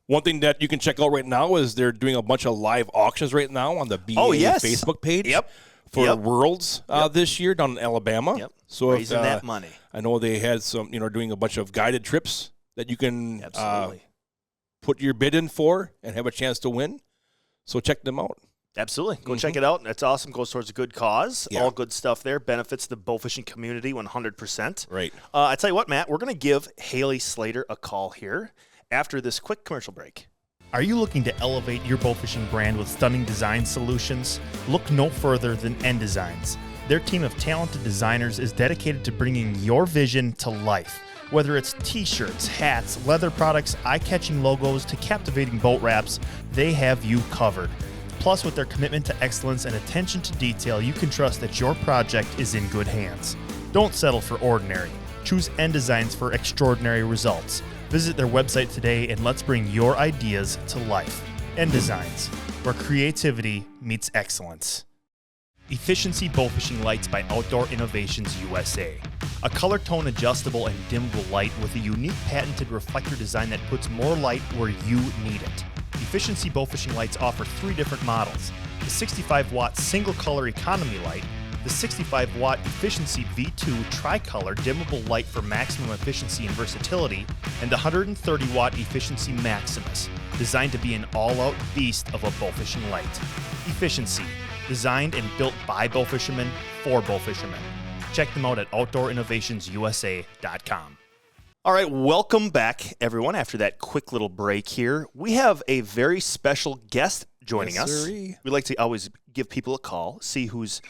one thing that you can check out right now is they're doing a bunch of live auctions right now on the BA Facebook page. Yep. For Worlds this year down in Alabama. Yep. So raising that money. I know they had some, doing a bunch of guided trips that you can put your bid in for and have a chance to win. So check them out. Absolutely. Go check it out. That's awesome. Goes towards a good cause. Yeah. All good stuff there. Benefits the bowfishing community 100%. Right. I tell you what, Matt, we're going to give Haylie Slater a call here after this quick commercial break. Are you looking to elevate your bowfishing brand with stunning design solutions? Look no further than N Designs. Their team of talented designers is dedicated to bringing your vision to life. Whether it's t-shirts, hats, leather products, eye-catching logos, to captivating boat wraps, they have you covered. Plus, with their commitment to excellence and attention to detail, you can trust that your project is in good hands. Don't settle for ordinary. Choose N Designs for extraordinary results. Visit their website today and let's bring your ideas to life. N Designs, where creativity meets excellence. Efficiency Bowfishing Lights by Outdoor Innovations USA. a color tone adjustable and dimmable light with a unique patented reflector design that puts more light where you need it. Efficiency Bowfishing lights offer 3 different models: the 65-watt single-color economy light, the 65-watt Efficiency V2 tricolor dimmable light for maximum efficiency and versatility, and the 130-watt Efficiency Maximus, designed to be an all-out beast of a bowfishing light. Efficiency, designed and built by bowfishermen for bowfishermen. Check them out at OutdoorInnovationsUSA.com. All right, welcome back, everyone. After that quick little break here, we have a very special guest joining us. Sirree. We like to always give people a call, see who's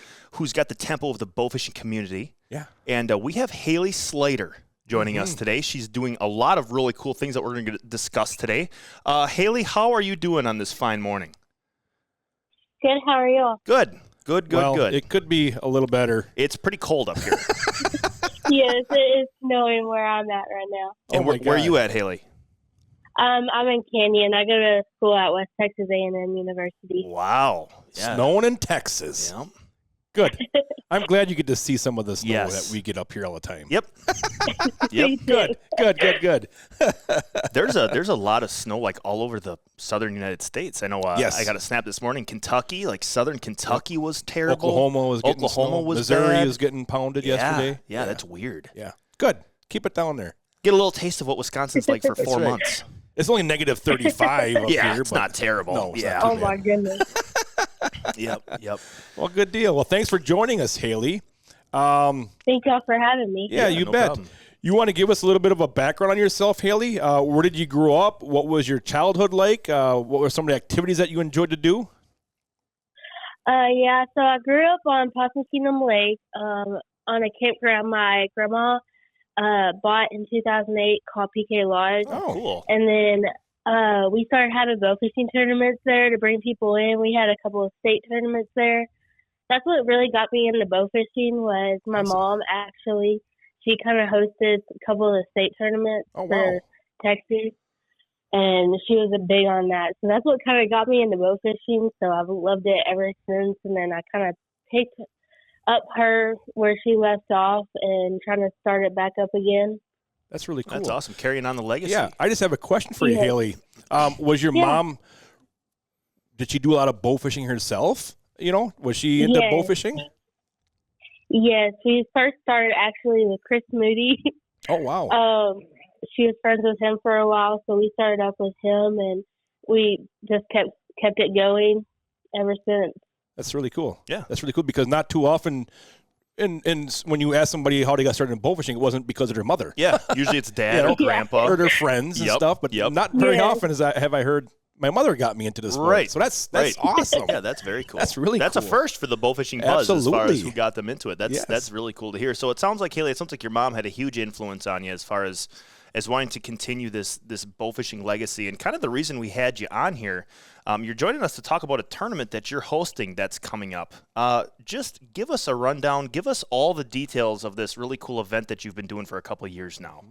got the tempo of the bowfishing community. Yeah. And we have Haylie Slater joining us today. She's doing a lot of really cool things that we're going to discuss today. Haylie, how are you doing on this fine morning? Good. How are you? Good. Well, Good. it could be a little better. It's pretty cold up here. Yes, it is snowing where I'm at right now. And Oh my where are God. you at, Haylie? I'm in Canyon. I go to school at West Texas A&M University. Wow. Yeah. Snowing in Texas. Yeah. Good. I'm glad you get to see some of the snow Yes. that we get up here all the time. Yep. Me Yep. too. Good. There's a lot of snow like all over the southern United States. I know. Yes. I got a snap this morning. Kentucky, like southern Kentucky, was terrible. Oklahoma was getting Oklahoma snow. was Missouri bad. was getting pounded yesterday. Yeah, that's weird. Yeah. Good. Keep it down there. Get a little taste of what Wisconsin's like for 4 right. months. It's only negative 35 up Yeah, here. it's but not terrible. No, it's Yeah. not too Oh bad. my goodness. Yep. Well, good deal. Well, thanks for joining us, Haylie. Thank y'all for having me. Yeah, you no bet. problem. You want to give us a little bit of a background on yourself, Haylie? Where did you grow up? What was your childhood like? What were some of the activities that you enjoyed to do? Yeah, so I grew up on Possum Kingdom Lake on a campground my grandma bought in 2008 called PK Lodge. Oh, cool. And then we started having bowfishing tournaments there to bring people in. We had a couple of state tournaments there. That's what really got me into bowfishing was my Awesome. mom actually. She kind of hosted a couple of state tournaments Oh, wow. for Texas, and she was a big on that. So that's what kind of got me into bowfishing. So I've loved it ever since. And then I kind of picked up her where she left off and trying to start it back up again. That's really cool. That's awesome. Carrying on the legacy. Yeah, I just have a question for you, Yeah. Haylie. Was your Yeah. mom, did she do a lot of bowfishing herself? You know, was she into Yes. bowfishing? Yes, we first started actually with Chris Moody. Oh, wow. She was friends with him for a while, so we started up with him, and we just kept it going ever since. That's really cool. Yeah. That's really cool because not too often, and when you ask somebody how they got started in bowfishing, it wasn't because of their mother Yeah. Usually it's dad Yeah. or grandpa. or their friends and Yep, stuff, but yep. not very Yeah. often have I heard my mother got me into this sport. Right. So that's Right. awesome. Yeah, that's very cool. That's really That's cool. a first for the bowfishing buzz as far as Absolutely. who got them into it. Yes. That's really cool to hear. So it sounds like, Haylie, it sounds like your mom had a huge influence on you as far as wanting to continue this bowfishing legacy. And kind of the reason we had you on here, you're joining us to talk about a tournament that you're hosting that's coming up. Just give us a rundown. Give us all the details of this really cool event that you've been doing for a couple of years now.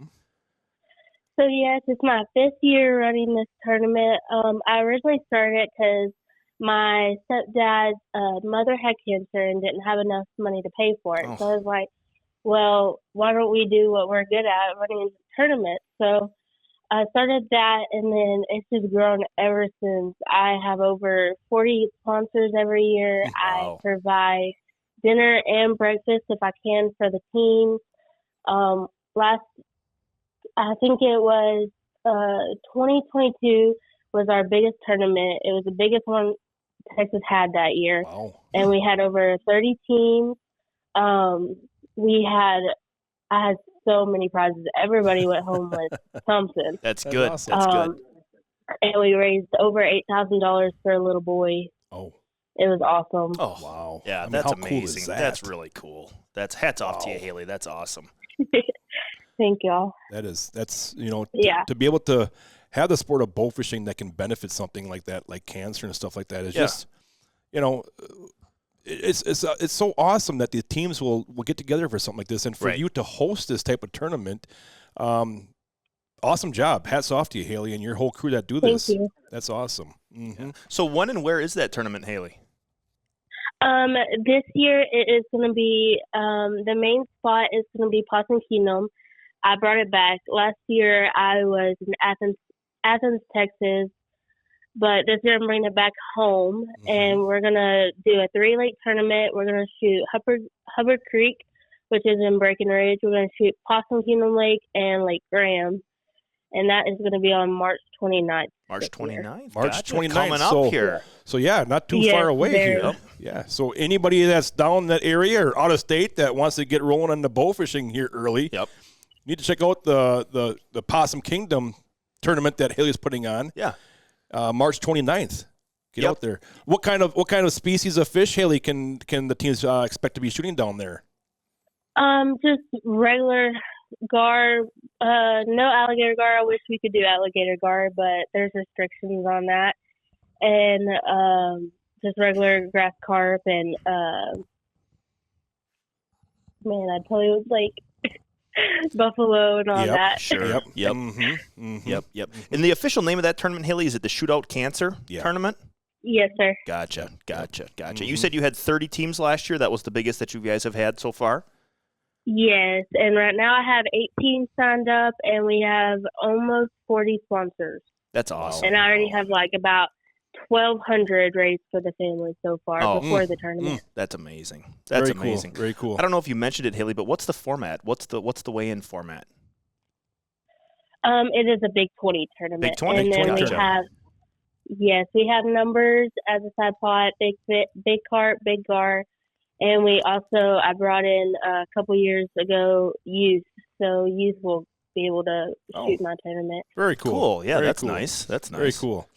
So, yes, it's my 5th year running this tournament. I originally started because my stepdad's mother had cancer and didn't have enough money to pay for it. Oh. So I was like, well, why don't we do what we're good at, running tournaments? So I started that, and then it's just grown ever since. I have over 40 sponsors every year. Wow. I provide dinner and breakfast if I can for the team. I think it was 2022 was our bigged tournament. It was the biggest one Texas had that year, Wow. and we had over 30 teams. I had so many prizes. Everybody went home with something. That's That's good. awesome. That's good. And we raised over $8,000 for a little boy. Oh, It was awesome. Oh, wow. yeah, I mean, that's how cool is amazing. that? That's really cool. That's hats off to you, Wow. Haylie. That's awesome. Thank y'all. That's Yeah. to be able to have the sport of bowfishing that can benefit something like that, like cancer and stuff like that, is Yeah. just, it's so awesome that the teams will get together for something like this, and for Right. you to host this type of tournament. Awesome job. Hats off to you, Haylie, and your whole crew that do Thank this. you. That's awesome. Mhm. So when and where is that tournament, Haylie? This year it is going to be the main spot is going to be Possum Kingdom. I brought it back. Last year I was in Athens, Texas, but this year I'm bringing it back home, and we're going to do a 3-lake tournament. We're going to shoot Hubbard Creek, which is in Breckenridge. We're going to shoot Possum Kingdom Lake and Lake Graham, and that is going to be on March 29th. March 29th? March 29th. Coming up here. So, yeah, not too far away here. Yeah, so anybody that's down in that area or out of state that wants to get rolling on the bow fishing here early, need to check out the Possum Kingdom tournament that Haylie's putting on. Yeah. March 29th. Get out there. What kind of species of fish, Haylie, can the teams expect to be shooting down there? Just regular gar, no alligator gar. I wish we could do alligator gar, but there's restrictions on that. And just regular grass carp and I totally was like buffalo and all that. Sure. Yep. Yep. And the official name of that tournament, Haylie, is it the Shootout Cancer Tournament? Yes, sir. Gotcha. You said you had 30 teams last year. That was the biggest that you guys have had so far? Yes, and right now I have 18 signed up, and we have almost 40 sponsors. That's awesome. And I already have like about 1,200 raised for the family so far before the tournament. That's amazing. That's amazing. Very cool. I don't know if you mentioned it, Haylie, but what's the format? What's the weigh-in format? It is a Big 20 tournament. Big 20. And then we have numbers as a side pot, big carp, big gar. And I brought in a couple years ago youth, so youth will be able to shoot my tournament. Very cool. Yeah, Very that's cool. nice. That's nice. Very cool.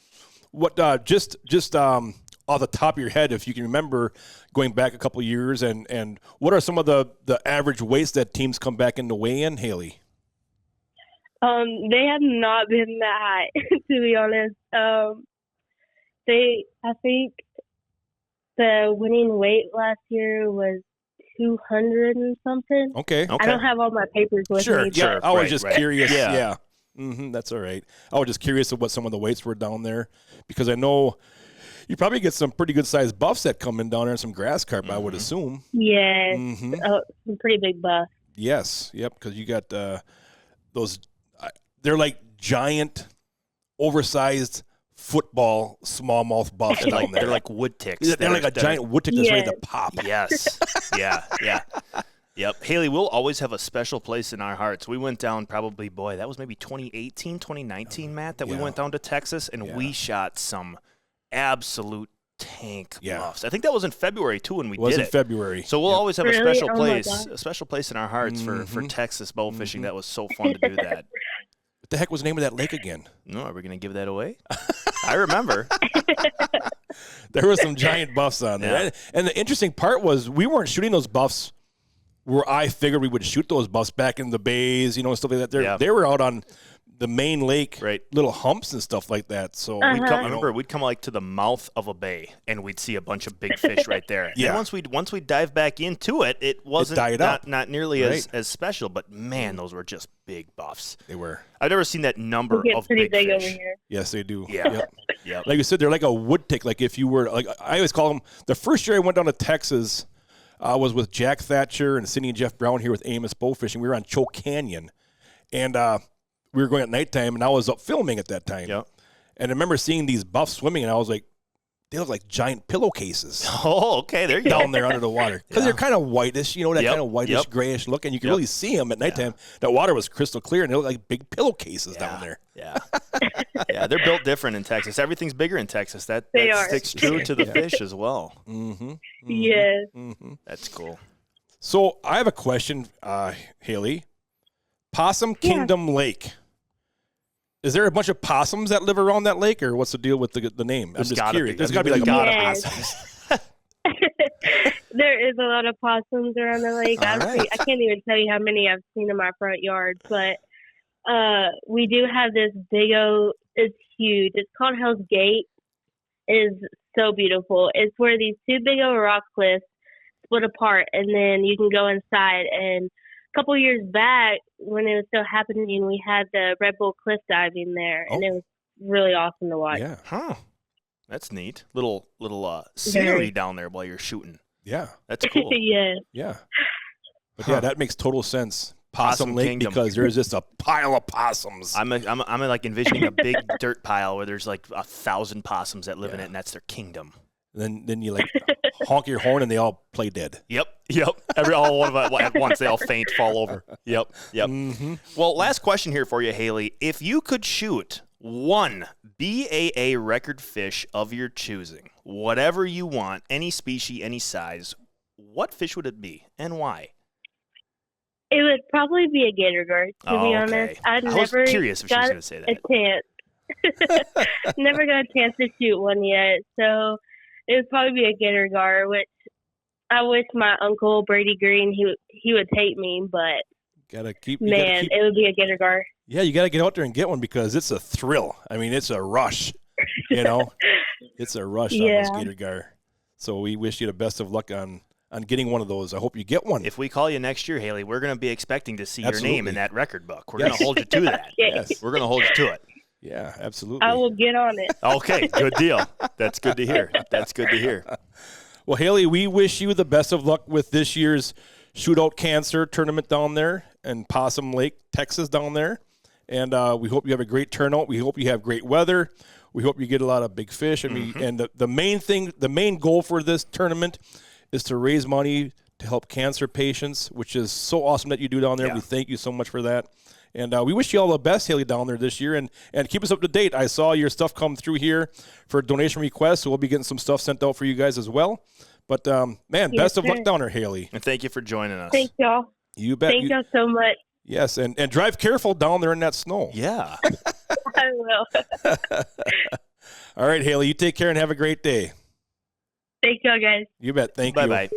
What just off the top of your head, if you can remember going back a couple years, and what are some of the average weights that teams come back in to weigh in, Haylie? They have not been that high, to be honest. I think the winning weight last year was 200 and something. Okay. I don't have all my papers with me. Sure. I was just curious. Yeah. That's all right. I was just curious of what some of the weights were down there, because I know you probably get some pretty good sized buffs that come in down there and some grass carp, I would assume. Yes. Some pretty big buffs. Yes. Yep. Because you got those. They're like giant, oversized football smallmouth buffs down there. They're like wood ticks. They're like a giant wood tick that's ready to pop. Yes. Yeah. Yep. Haylie, we'll always have a special place in our hearts. We went down probably, that was maybe 2018, 2019, Matt, that we went down to Texas, and we shot some absolute tank buffs. I think that was in February, too, when we did it. It was in February. So we'll always have a special place in our hearts for Texas bow fishing. That was so fun to do that. What the heck was the name of that lake again? No, are we going to give that away? I remember. There were some giant buffs on there. Yeah. And the interesting part was we weren't shooting those buffs where I figured we would shoot those buffs back in the bays, and stuff like that. They were out on the main lake, little humps and stuff like that. So we'd come like to the mouth of a bay, and we'd see a bunch of big fish right there. Yeah. And once we dive back into it, it wasn't not nearly as special. But man, those were just big buffs. They were. I've never seen that number of pretty big big fish. over here. Yes, they do. Yeah. Yep. Like you said, they're like a wood tick. Like if you were I always call them. The first year I went down to Texas, was with Jack Thatcher and Cindy and Jeff Brown here with Amos Bowfishing. We were on Choke Canyon, and we were going at nighttime, and I was up filming at that time. Yep. And I remember seeing these buffs swimming, and I was like, they look like giant pillowcases. Oh, okay, there you go. Down there under the water. Because they're kind of whitish, that kind of whitish, grayish look, and you can really see them at nighttime. That water was crystal clear, and they look like big pillowcases down there. Yeah. Yeah, they're built different in Texas. Everything's bigger in Texas. That sticks true to the fish as well. Yes. That's cool. So I have a question, Haylie. Possum Kingdom Lake. Is there a bunch of possums that live around that lake, or what's the deal with the name? I'm just curious. There's got to be like a lot of possums. There is a lot of possums around the lake. I can't even tell you how many I've seen in my front yard, but we do have this it's huge. It's called Hell's Gate. It is so beautiful. It's where these two big old rock cliffs split apart, and then you can go inside. And a couple years back, when it was still happening, we had the Red Bull cliff diving there, and it was really awesome to watch. Yeah. Huh. That's neat. Little scenery down there while you're shooting. Yeah. That's cool. Yes. Yeah. But yeah, that makes total sense. Possum Lake, Kingdom. because there's just a pile of possums. I'm like envisioning a big dirt pile where there's like 1,000 possums that live in Yeah. it, and that's their kingdom. Then you like honk your horn and they all play dead. Yep. All one of them at once, they all faint, fall over. Yep. Mm-hmm. Well, last question here for you, Haylie. If you could shoot one BAA record fish of your choosing, whatever you want, any species, any size, what fish would it be and why? It would probably be a gator guard, to be Okay. honest. I was never curious if she was got going to say that. a chance. Never got a chance to shoot one yet, so it would probably be a gator guard, which I wish my uncle Brady Green he would take me, but it would be a gator guard. Yeah, you got to get out there and get one because it's a thrill. I mean, it's a rush. It's a rush on this gator gar. So we wish you the best of luck on getting one of those. I hope you get one. If we call you next year, Haylie, we're going to be expecting to see Absolutely. your name in that record book. We're going to hold you to that. Yes. We're going to hold you to it. Yeah, absolutely. I will get on it. Okay, good deal. That's good to hear. Well, Haylie, we wish you the best of luck with this year's Shootout Cancer tournament down there in Possum Lake, Texas down there. And we hope you have a great turnout. We hope you have great weather. We hope you get a lot of big fish. I mean, and the main goal for this tournament is to raise money to help cancer patients, which is so awesome that you do down there. Yeah. We thank you so much for that. And we wish you all the best, Haylie, down there this year. And keep us up to date. I saw your stuff come through here for donation requests, so we'll be getting some stuff sent out for you guys as well. But, best of luck down there, Haylie. And thank you for joining us. Thank y'all. You bet. Thank y'all so much. Yes, and drive careful down there in that snow. Yeah. I will. All right, Haylie, you take care and have a great day. Thank y'all, guys. You bet. Thank you. Bye-bye.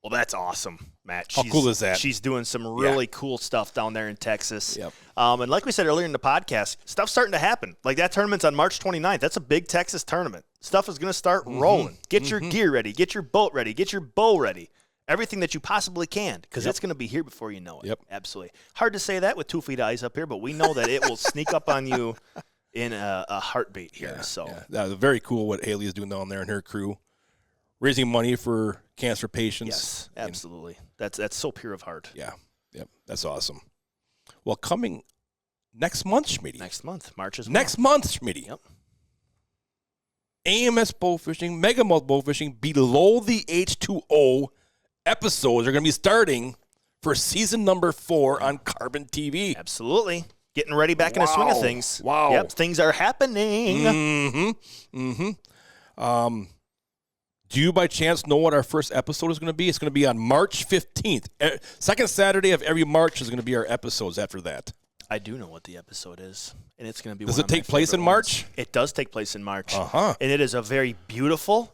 Well, that's awesome, Matt. How cool is that? She's doing some really cool stuff down there in Texas. Yep. And like we said earlier in the podcast, stuff's starting to happen. Like that tournament's on March 29th. That's a big Texas tournament. Stuff is going to start rolling. Get your gear ready. Get your boat ready. Get your bow ready. Everything that you possibly can, because it's going to be here before you know it. Yep. Absolutely. Hard to say that with 2 feet of ice up here, but we know that it will sneak up on you in a heartbeat here. That's very cool what Haylie is doing down there and her crew, raising money for cancer patients. Yes, absolutely. That's so pure of heart. Yeah. Yep. That's awesome. Well, coming next month, Schmidty. Next month, March is Next month, Schmidty. Yep. AMS Bowfishing, Megamouth Bowfishing, Below the H2O episodes are going to be starting for season number 4 on Carbon TV. Absolutely. Getting ready back in the swing of things. Wow. Yep, things are happening. Do you by chance know what our first episode is going to be? It's going to be on March 15th. Second Saturday of every March is going to be our episodes after that. I do know what the episode is, and it's going to be Does one it of my take place in favorite March? ones. It does take place in March. Uh-huh. And it is a very beautiful,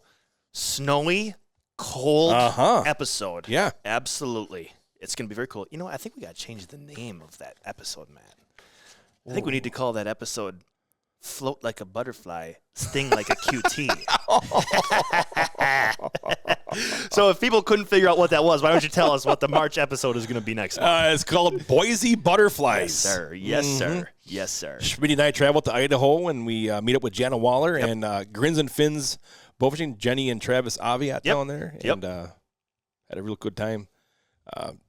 snowy, cold episode. Yeah. Absolutely. It's going to be very cool. You know, I think we got to change the name of that episode, Matt. I think we need to call that episode Float Like a Butterfly, Sting Like a QT. So if people couldn't figure out what that was, why don't you tell us what the March episode is going to be next month? It's called Boise Butterflies. Yes, sir. Yes, sir. Yes, sir. Schmidty and I travel to Idaho, and we meet up with Jana Waller and Grins and Fins Bowfishing, Jenny and Travis Aviat down there, and had a real good time.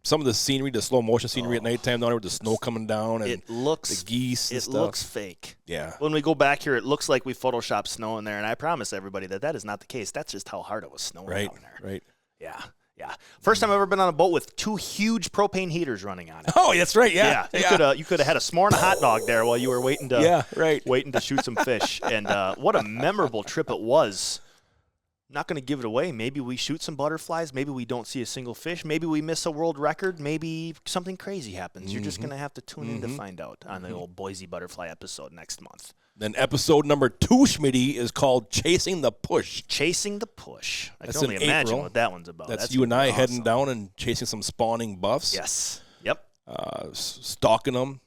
Some of the scenery, the slow motion scenery at nighttime down there with the snow coming down and the geese and it stuff. looks fake. Yeah. When we go back here, it looks like we photoshopped snow in there, and I promise everybody that is not the case. That's just how hard it was snowing down there. Right. Yeah. First time I've ever been on a boat with 2 huge propane heaters running on it. Oh, that's right. Yeah. You could have had a s'more and a hot dog there while you were waiting to waiting to shoot some fish. And what a memorable trip it was. Not going to give it away. Maybe we shoot some butterflies. Maybe we don't see a single fish. Maybe we miss a world record. Maybe something crazy happens. You're just going to have to tune in to find out on the old Boise Butterfly episode next month. Then episode number 2, Schmidty, is called Chasing the Push. Chasing the Push. I That's can only in imagine April. what that one's about. That's you and I heading down and chasing some spawning buffs. Yes. Yep. Stalking them.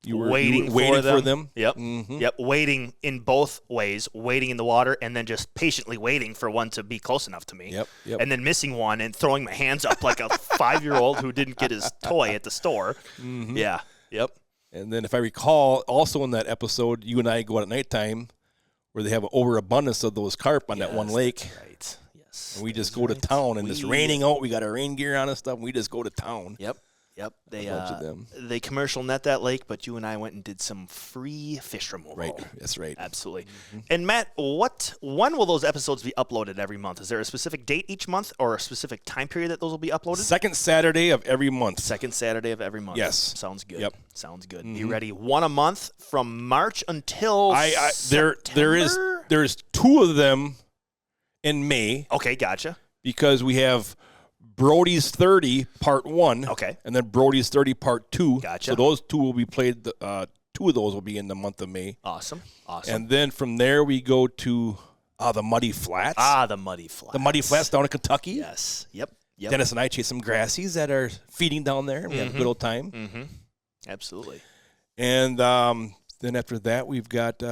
You were waiting for them. Yep. Yep. Waiting in both ways, waiting in the water, and then just patiently waiting for one to be close enough to me. Yep. And then missing one and throwing my hands up like a 5-year-old who didn't get his toy at the store. Yeah. Yep. And then if I recall, also in that episode, you and I go out at nighttime. where they have an overabundance of those carp on that one lake. That's right. Yes. And we just go to town, and it's raining out. We got our rain gear on and stuff, and we just go to town. Yep. They a bunch of them. They commercial net that lake, but you and I went and did some free fish removal. Right. That's right. Absolutely. And Matt, when will those episodes be uploaded every month? Is there a specific date each month or a specific time period that those will be uploaded? Second Saturday of every month. Second Saturday of every month. Yes. Sounds good. Yep. Sounds good. You ready? One a month from March until September? There's 2 of them in May. Okay, gotcha. Because we have Brody's 30 Part 1. Okay. And then Brody's 30 Part 2. Gotcha. So those 2 will be played. 2 of those will be in the month of May. Awesome. And then from there we go to the Muddy Flats. The Muddy Flats. The Muddy Flats down in Kentucky. Yes. Yep. Dennis and I chase some grassies that are feeding down there. We have a good old time. Mm-hmm. Absolutely. And then after that we've got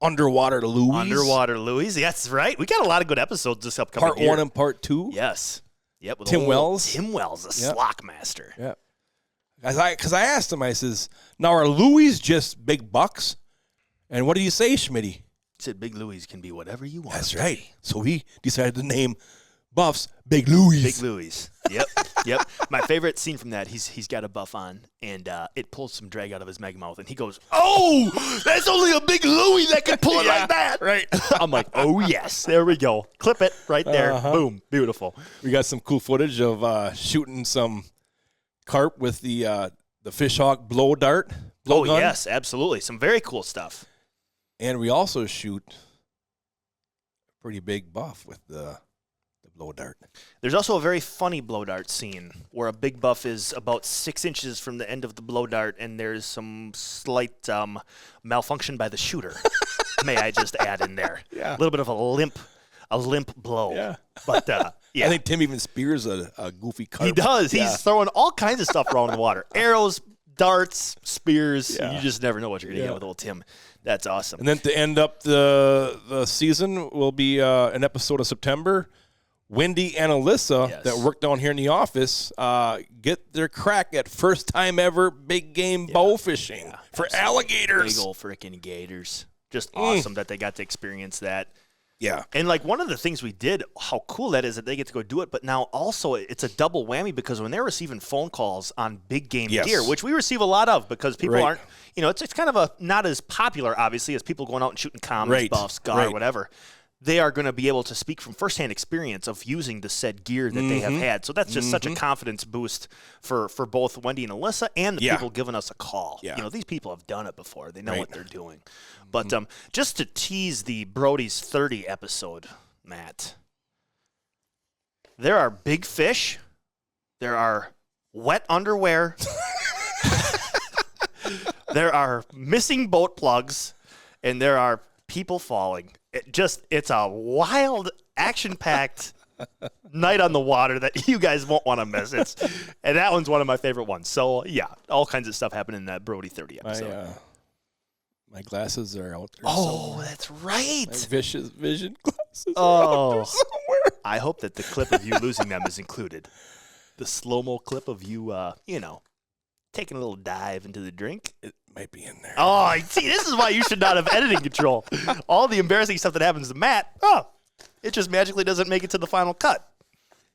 Underwater Louis. Underwater Louis. That's right. We got a lot of good episodes this upcoming Part year. 1 and Part 2. Yes. Yep. With Tim Wells. Tim Wells, the slock master. Yeah. Because I asked him, I says, now are Louis just big bucks? And what did you say, Schmidty? He said Big Louis can be whatever you want. That's right. So he decided to name Buffs Big Louis. Big Louis. Yep. My favorite scene from that, he's got a buff on, and it pulls some drag out of his mag mouth, and he goes, "Oh, that's only a Big Louis that can pull it like that." Right. I'm like, "Oh yes, there we go. Clip it right there. Boom, beautiful." We got some cool footage of shooting some carp with the Fishhawk blow gun. Yes, absolutely. Some very cool stuff. And we also shoot a pretty big buff with the blow dart. There's also a very funny blow dart scene where a big buff is about 6 inches from the end of the blow dart, and there's some slight malfunction by the shooter. May I just add in there? Yeah. A little bit of a limp blow. Yeah. But yeah. I think Tim even spears a goofy carp. He does. Yeah. He's throwing all kinds of stuff around in the water. Arrows, darts, spears. Yeah. You just never know what you're going to get with old Tim. That's awesome. And then to end up the season will be an episode of September. Wendy and Alyssa that work down here in the office get their crack at first time ever big game bow fishing for alligators. Big old freaking gators. Just awesome that they got to experience that. Yeah. And like one of the things we did, how cool that is that they get to go do it, but now also it's a double whammy because when they're receiving phone calls on big game deer, which we receive a lot of because people aren't, it's kind of not as popular obviously as people going out and shooting commons, buffs, gar, whatever. They are going to be able to speak from firsthand experience of using the said gear that they have had. So that's just such a confidence boost for both Wendy and Alyssa and the people giving us a call. Yeah. These people have done it before. They know what they're doing. But just to tease the Brody's 30 episode, Matt, there are big fish. There are wet underwear. There are missing boat plugs. And there are people falling. It's a wild, action-packed night on the water that you guys won't want to miss. And that one's one of my favorite ones. So, yeah, all kinds of stuff happened in that Brody 30 episode. My glasses are out there somewhere. That's right. My vision glasses are out there somewhere. I hope that the clip of you losing them is included. The slow-mo clip of you, taking a little dive into the drink. It might be in there. Oh, see, this is why you should not have editing control. All the embarrassing stuff that happens to Matt, it just magically doesn't make it to the final cut.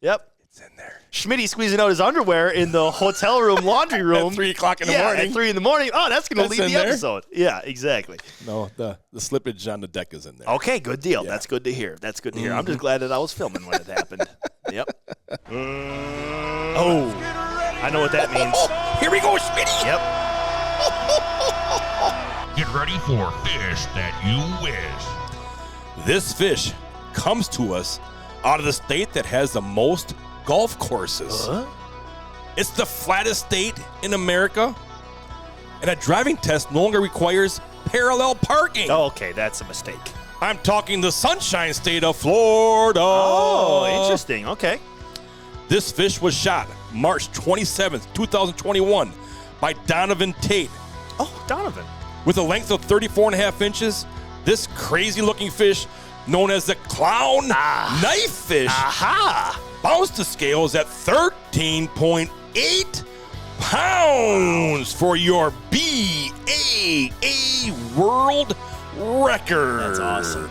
Yep. It's in there. Schmidty squeezing out his underwear in the hotel room, laundry room. At 3 o'clock in the morning. At 3 in the morning. Oh, that's going to lead the episode. Yeah, exactly. No, the slippage on the deck is in there. Okay, good deal. Yeah. That's good to hear. I'm just glad that I was filming when it happened. Yep. Oh, I know what that means. Here we go, Schmidty. Yep. Get ready for Fish That You Wish. This fish comes to us out of the state that has the most golf courses. It's the flattest state in America, and a driving test no longer requires parallel parking. Oh, okay, that's a mistake. I'm talking the Sunshine State of Florida. Oh, interesting. Okay. This fish was shot March 27th, 2021 by Donovan Tate. Oh, Donovan. With a length of 34.5 inches, this crazy-looking fish, known as the clown knifefish, bounced the scales at 13.8 pounds for your BAA World record. That's awesome.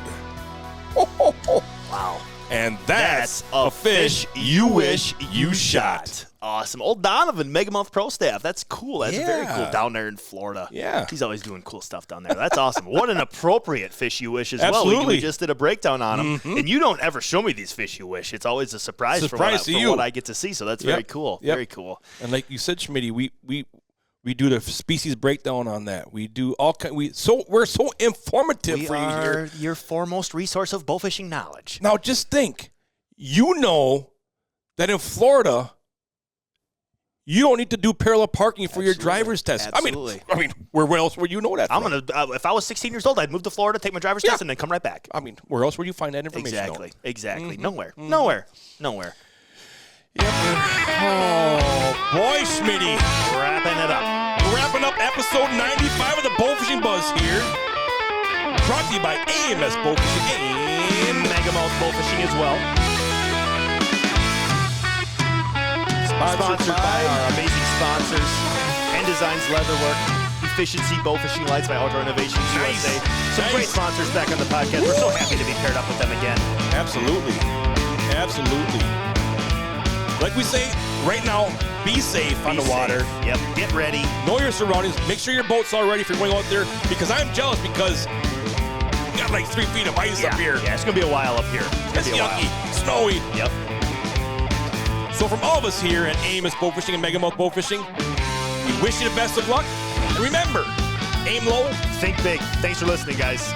Wow. And that's a fish you wish you shot. Awesome. Old Donovan, Megamonth Pro Staff. That's cool. That's very cool down there in Florida. Yeah. He's always doing cool stuff down there. That's awesome. What an appropriate fish you wish as Absolutely. well. We just did a breakdown on them. And you don't ever show me these fish you wish. It's always a surprise for what I get to see. So that's very cool. Very cool. And like you said, Schmidty, we do the species breakdown on that. We do all kind. We're so informative for you here. Your foremost resource of bowfishing knowledge. Now, just think. You know that in Florida, you don't need to do parallel parking for your driver's test. Absolutely. I mean, where else would you know that? I'm gonna. If I was 16 years old, I'd move to Florida, take my driver's test, and then come right back. I mean, where else would you find that information? Exactly. Nowhere. Nowhere. Yep. Oh, boy, Schmidty. Wrapping it up. Wrapping up episode 95 of the Bowfishing Buzz here. Brought to you by AMS Bowfishing and Megamonth Bowfishing as well. Sponsored by our amazing sponsors, N Designs Leatherwork, Efficiency Bowfishing Lights by Outdoor Innovations USA. Some great sponsors back on the podcast. We're so happy to be paired up with them again. Absolutely. Like we say, right now, be safe on the water. Yep, get ready. Know your surroundings. Make sure your boat's all ready if you're going out there. Because I'm jealous because we got like 3 feet of ice up here. Yeah, it's going to be a while up here. It's yucky, snowy. Yep. So from all of us here at AMS Bowfishing and Megamonth Bowfishing, we wish you the best of luck. And remember, aim low. Think big. Thanks for listening, guys.